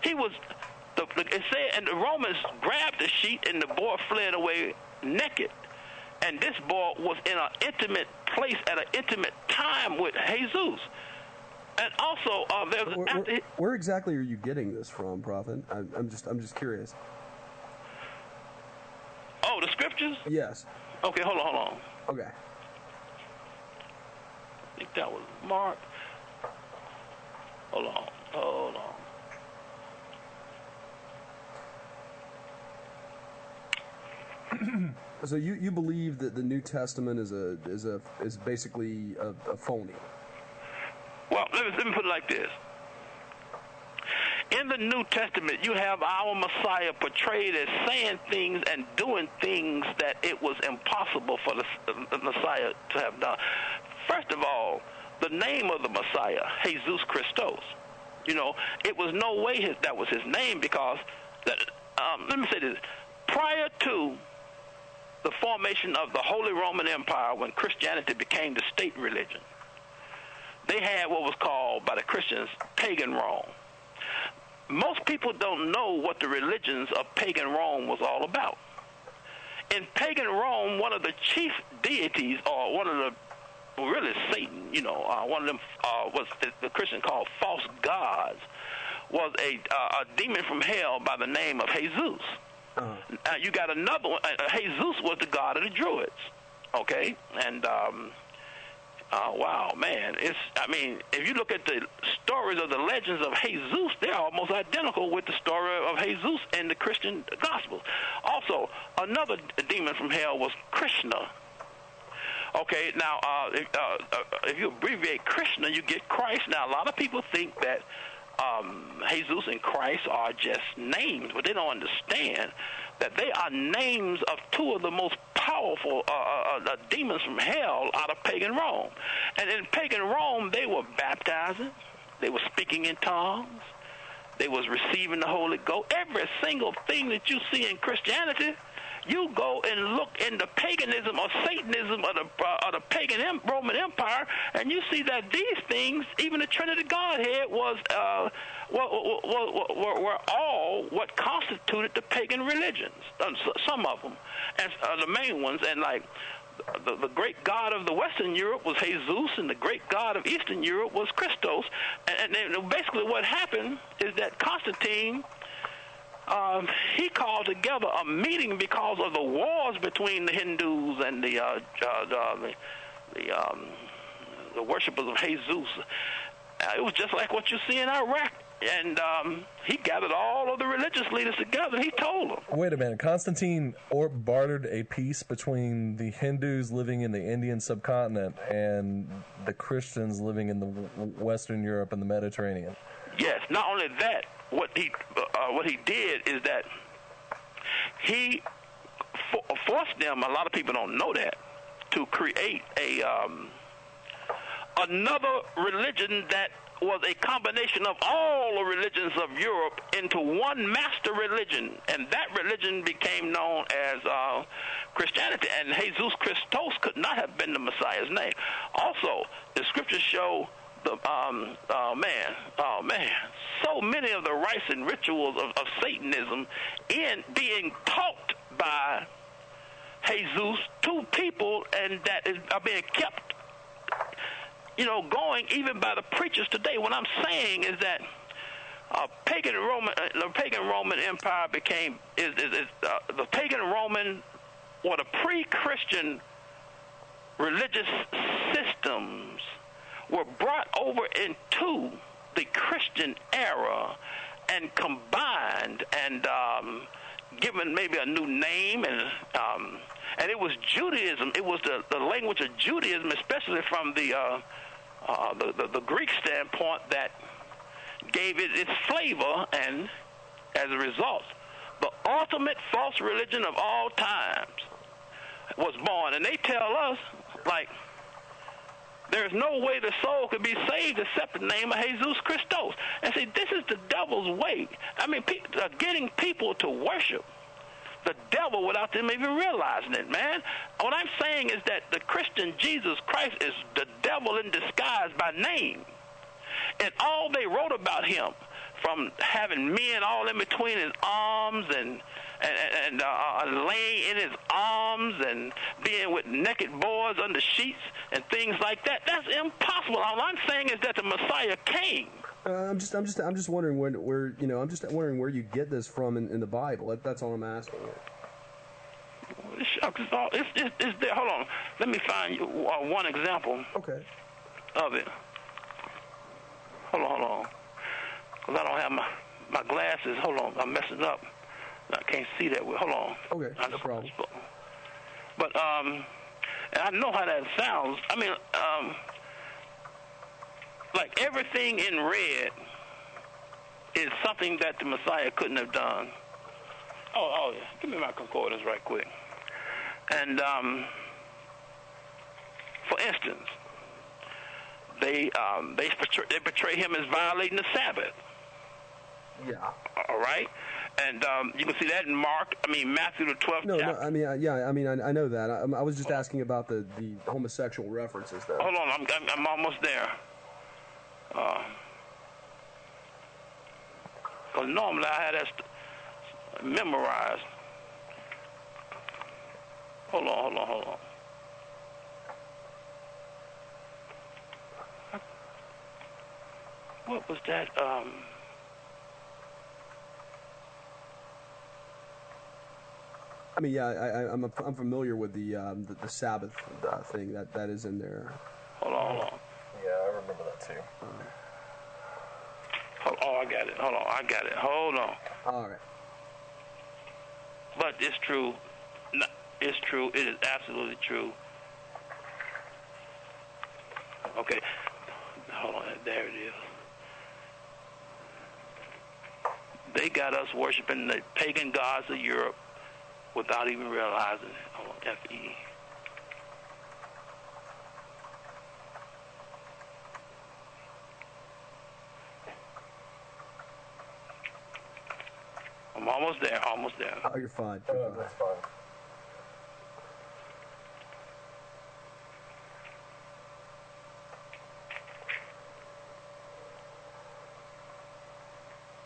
It said, and the Romans grabbed the sheet and the boy fled away naked. And this boy was in an intimate place at an intimate time with Jesus. And also, where exactly are you getting this from, Prophet? I'm just curious. Oh, the scriptures? Yes. Okay, hold on. Okay. think that was Mark. Hold on. So you believe that the New Testament is basically a phony? Well, let me put it like this. In the New Testament, you have our Messiah portrayed as saying things and doing things that it was impossible for the Messiah to have done. First of all, the name of the Messiah, Jesus Christos. It was no way that was his name because, let me say this, prior to the formation of the Holy Roman Empire, when Christianity became the state religion, they had what was called by the Christians pagan Rome. Most people don't know what the religions of pagan Rome was all about. In pagan Rome, one of the chief deities, or one of the, really Satan, one of them was the Christian called false gods, was a demon from hell by the name of Jesus. You got another one. Jesus was the god of the Druids. Okay, and wow, man, if you look at the stories of the legends of Jesus, they're almost identical with the story of Jesus in the Christian Gospels. Also, another demon from hell was Krishna. Okay, now if you abbreviate Krishna, you get Christ. Now, a lot of people think that Jesus and Christ are just names, but they don't understand that they are names of two of the most powerful demons from hell out of pagan Rome. And in pagan Rome, they were baptizing, they were speaking in tongues, they was receiving the Holy Ghost. Every single thing that you see in Christianity, you go and look in the paganism or Satanism of the pagan Roman Empire, and you see that these things, even the Trinity Godhead, were all what constituted the pagan religions. Some of them, and the main ones, and like the great god of the Western Europe was Jesus, and the great god of Eastern Europe was Christos. And basically, what happened is that Constantine, he called together a meeting because of the wars between the Hindus and the worshippers of Jesus. It was just like what you see in Iraq. And he gathered all of the religious leaders together, and he told them. Wait a minute. Constantine bartered a peace between the Hindus living in the Indian subcontinent and the Christians living in the Western Europe and the Mediterranean. Yes. Not only that, what he did is that he forced them, a lot of people don't know that, to create another religion that was a combination of all the religions of Europe into one master religion, and that religion became known as Christianity. And Jesus Christos could not have been the Messiah's name. Also, the scriptures show so many of the rites and rituals of Satanism in being taught by Jesus to people, and that are being kept going even by the preachers today. What I'm saying is that the pagan Roman Empire became the pagan Roman, or the pre-Christian religious systems were brought over into the Christian era and combined and given maybe a new name, and it was Judaism. It was the language of Judaism, especially from the Greek standpoint, that gave it its flavor, and as a result, the ultimate false religion of all times was born. And they tell us, like, there's no way the soul could be saved except the name of Jesus Christos. And see, this is the devil's way. I mean, getting people to worship the devil without them even realizing it, man. What I'm saying is that the Christian Jesus Christ is the devil in disguise by name. And all they wrote about him, from having men all in between his arms and laying in his arms and being with naked boys under sheets and things like that, that's impossible. All I'm saying is that the Messiah came. I'm just wondering where you get this from in the Bible. That's all I'm asking. It's there. Hold on. Let me find you one example. Okay. of it. Hold on. Because I don't have my glasses. Hold on, I'm messing up. I can't see that well. Hold on. Okay, no problem. But, and I know how that sounds. I mean, like everything in red is something that the Messiah couldn't have done. Oh yeah. Give me my concordance right quick. And, for instance, they portray him as violating the Sabbath. Yeah. All right. And you can see that in Matthew the 12th chapter. No, I know that. I was just asking about the homosexual references, though. Hold on, I'm almost there. Because normally I had that memorized. Hold on. What was that? I'm familiar with the Sabbath thing that is in there. Hold on. Yeah, I remember that too. I got it. Hold on. All right. But it's true. It's true. It is absolutely true. Okay. Hold on. There it is. They got us worshiping the pagan gods of Europe without even realizing it. Hold on. F-E. I'm almost there. Oh, you're fine. That's fine.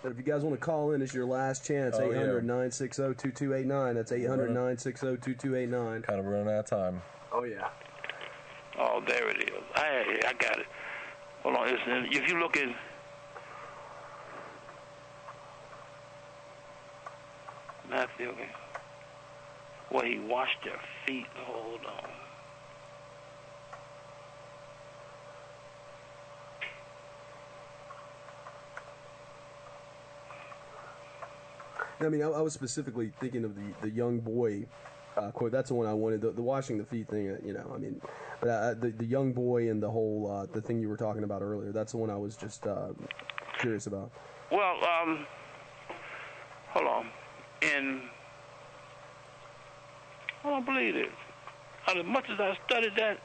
But if you guys want to call in, it's your last chance. 800-960-2289. That's 800-960-2289. Kind of running out of time. Oh, yeah. Oh, there it is. I got it. Hold on. If you look at Matthew, okay, where he washed their feet. Hold on. I was specifically thinking of the young boy quote. That's the one I wanted. The washing the feet thing, But the young boy and the whole the thing you were talking about earlier. That's the one I was just curious about. Well, hold on. I don't believe it. As much as I studied that,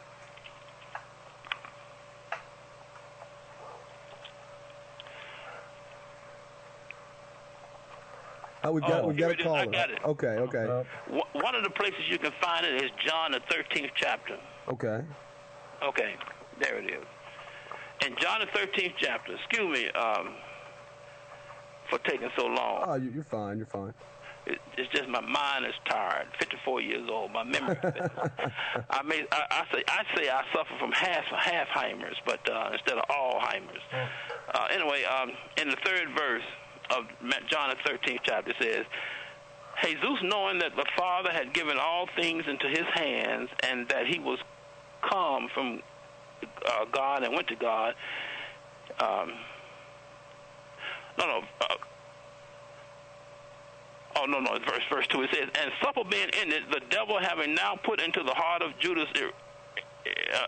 we've got a caller. I got it. Okay. One of the places you can find it is John the 13th chapter. Okay. Okay, there it is. In John the 13th chapter, excuse me for taking so long. Oh, you're fine. It's just my mind is tired. 54 years old. My memory. I say I suffer from half-Heimers, but instead of Alzheimer's. Anyway, in the third verse of John the 13th chapter, it says, Jesus, knowing that the Father had given all things into his hands, and that he was come from God and went to God. Verse 2, it says, and supper being ended, the devil having now put into the heart of Judas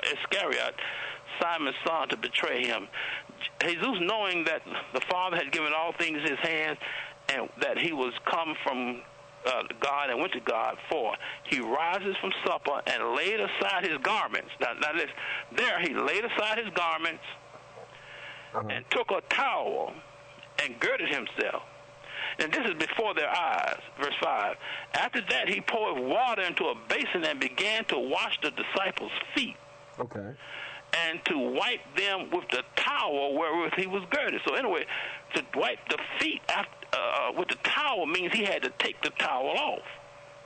Iscariot, Simon's son, to betray him. Jesus, knowing that the Father had given all things in his hands, and that he was come from God and went to God, for he rises from supper and laid aside his garments. Now listen, there he laid aside his garments and took a towel and girded himself. And this is before their eyes. Verse 5. After that, he poured water into a basin and began to wash the disciples' feet. Okay. And to wipe them with the towel wherewith he was girded. So anyway, to wipe the feet with the towel means he had to take the towel off.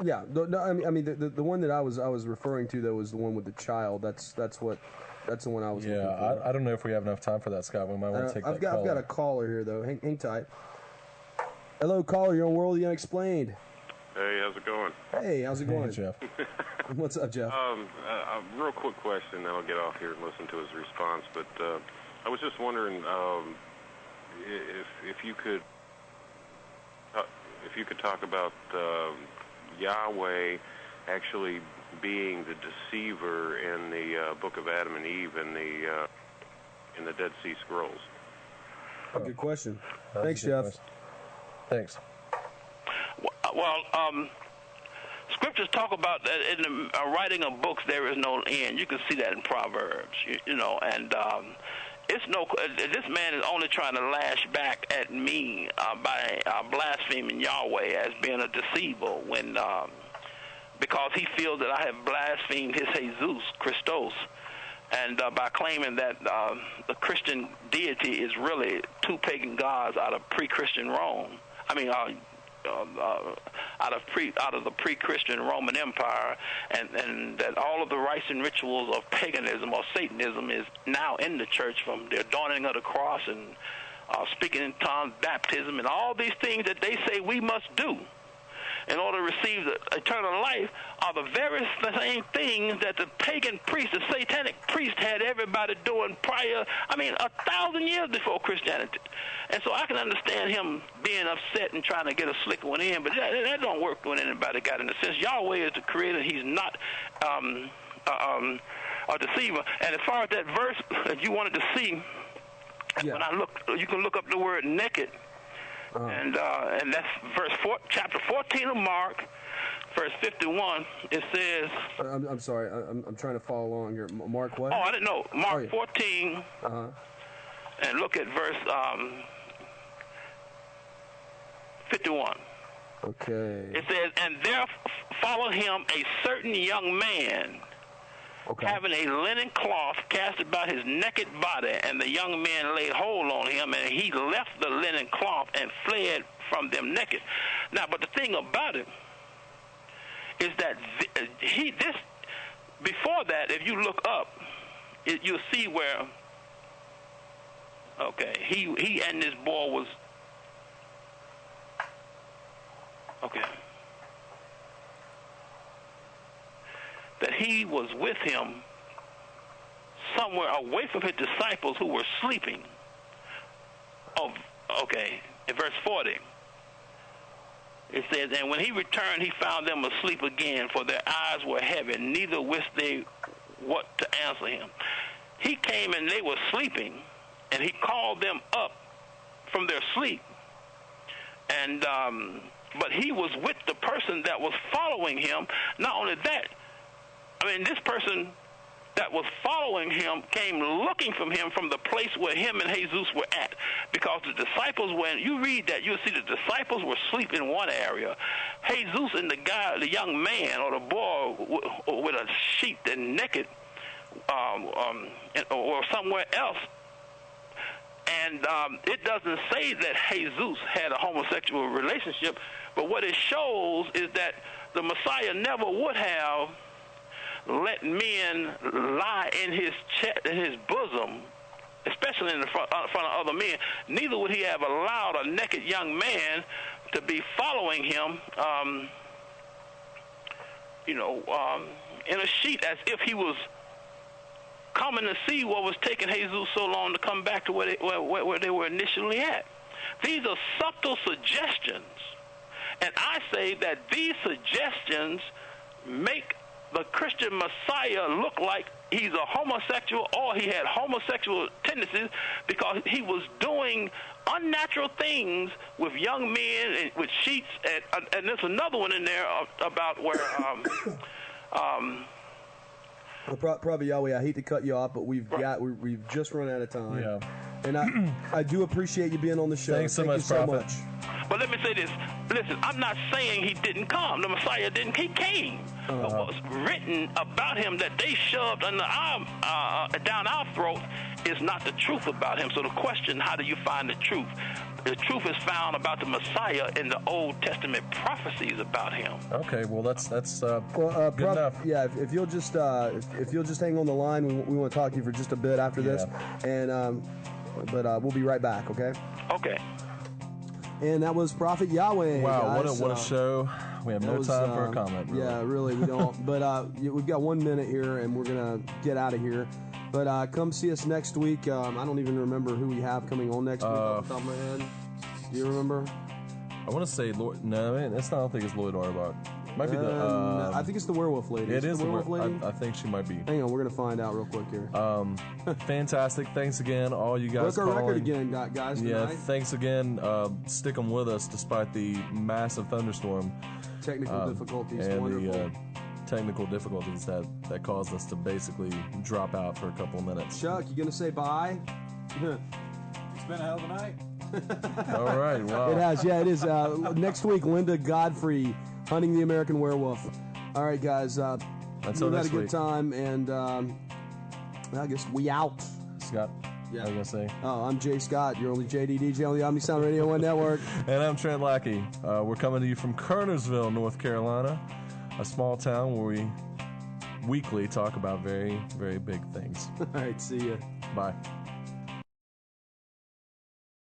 Yeah. No, the one that I was referring to, though, was the one with the child. That's the one I was looking for. I don't know if we have enough time for that, Scott. We might want to take that caller. I've got a caller here, though. Hang tight. Hello, caller. You're on World of the Unexplained. Hey, how's it going? Hey, how's it going, Jeff? What's up, Jeff? A real quick question, then I'll get off here and listen to his response. But I was just wondering if you could talk about Yahweh actually being the deceiver in the Book of Adam and Eve in the Dead Sea Scrolls. Good question. Thanks, Jeff. Thanks. Well, scriptures talk about that in the writing of books there is no end. You can see that in Proverbs, you know, and it's no. This man is only trying to lash back at me by blaspheming Yahweh as being a deceiver when because he feels that I have blasphemed his Jesus Christos, and by claiming that the Christian deity is really two pagan gods out of pre-Christian Rome. I mean. Out of the pre-Christian Roman Empire, and that all of the rites and rituals of paganism or Satanism is now in the church, from the adorning of the cross and speaking in tongues, baptism, and all these things that they say we must do in order to receive the eternal life are the very same things that the pagan priest, the satanic priest, had everybody doing prior, 1,000 years before Christianity. And so I can understand him being upset and trying to get a slick one in, but that don't work when anybody got in the sense. Yahweh is the creator. He's not a deceiver. And as far as that verse that you wanted to see, when I look, you can look up the word naked. And that's chapter 14 of Mark, verse 51. It says. I'm sorry. I'm trying to follow along here. Mark what? Oh, I didn't know. Mark 14. And look at verse 51. Okay. It says, and there followed him a certain young man, having a linen cloth cast about his naked body, and the young man laid hold on him, and he left the linen cloth and fled from them naked. Now, but the thing about it is that before that, if you look up, you'll see where, he and this boy was, that he was with him somewhere away from his disciples who were sleeping. In verse 40, it says, and when he returned, he found them asleep again, for their eyes were heavy, neither wist they what to answer him. He came and they were sleeping, and he called them up from their sleep. And but he was with the person that was following him. Not only that, this person that was following him came looking from him from the place where him and Jesus were at. Because the disciples, when you read that, you'll see the disciples were asleep in one area. Jesus and the young man or the boy with a sheet and naked or somewhere else. And it doesn't say that Jesus had a homosexual relationship, but what it shows is that the Messiah never would have let men lie in his chest, in his bosom, especially in front of other men. Neither would he have allowed a naked young man to be following him, in a sheet, as if he was coming to see what was taking Jesus so long to come back to where they were initially at. These are subtle suggestions, and I say that these suggestions make the Christian Messiah look like he's a homosexual, or he had homosexual tendencies, because he was doing unnatural things with young men and with sheets. And there's another one in there about where Probably Yahweh, I hate to cut you off, but we've just run out of time. Yeah. And I do appreciate you being on the show. Thanks so much, Prophet. But let me say this. Listen, I'm not saying he didn't come. The Messiah didn't. He came. What was written about him that they shoved down our throat is not the truth about him. So the question, how do you find the truth? The truth is found about the Messiah in the Old Testament prophecies about him. Okay, well that's good enough. Yeah, if you'll just hang on the line, we want to talk to you for just a bit after this, and but we'll be right back. Okay. Okay. And that was Prophet Yahweh. Wow, guys. what a show! We have no time for a comment. Really. Yeah, really, we don't. But we've got 1 minute here, and we're going to get out of here. But come see us next week. I don't even remember who we have coming on next week off the top of my head. Do you remember? I want to say Lloyd. No, I don't think it's Lloyd Auerbach. Might be the. I think it's the werewolf lady. It is the werewolf lady. I think she might be. Hang on, we're gonna find out real quick here. Fantastic! Thanks again, all you guys. Broke our record again, guys. Yeah, tonight. Thanks again. Stick them with us despite the massive thunderstorm. Technical difficulties. And wonderful. the technical difficulties that caused us to basically drop out for a couple of minutes. Chuck, you gonna say bye? It's been a hell of a night. All right. Wow. It has. Yeah, it is. Next week, Linda Godfrey, Hunting the American Werewolf. All right, guys. Until we've next had a good week. time, and I guess we out. Scott. Yeah. What are you gonna say? Oh, I'm Jay Scott. You're only JD DJ on the Omni Sound Radio 1 Network. And I'm Trent Lackey. We're coming to you from Kernersville, North Carolina, a small town where we weekly talk about very, very big things. All right. See ya. Bye.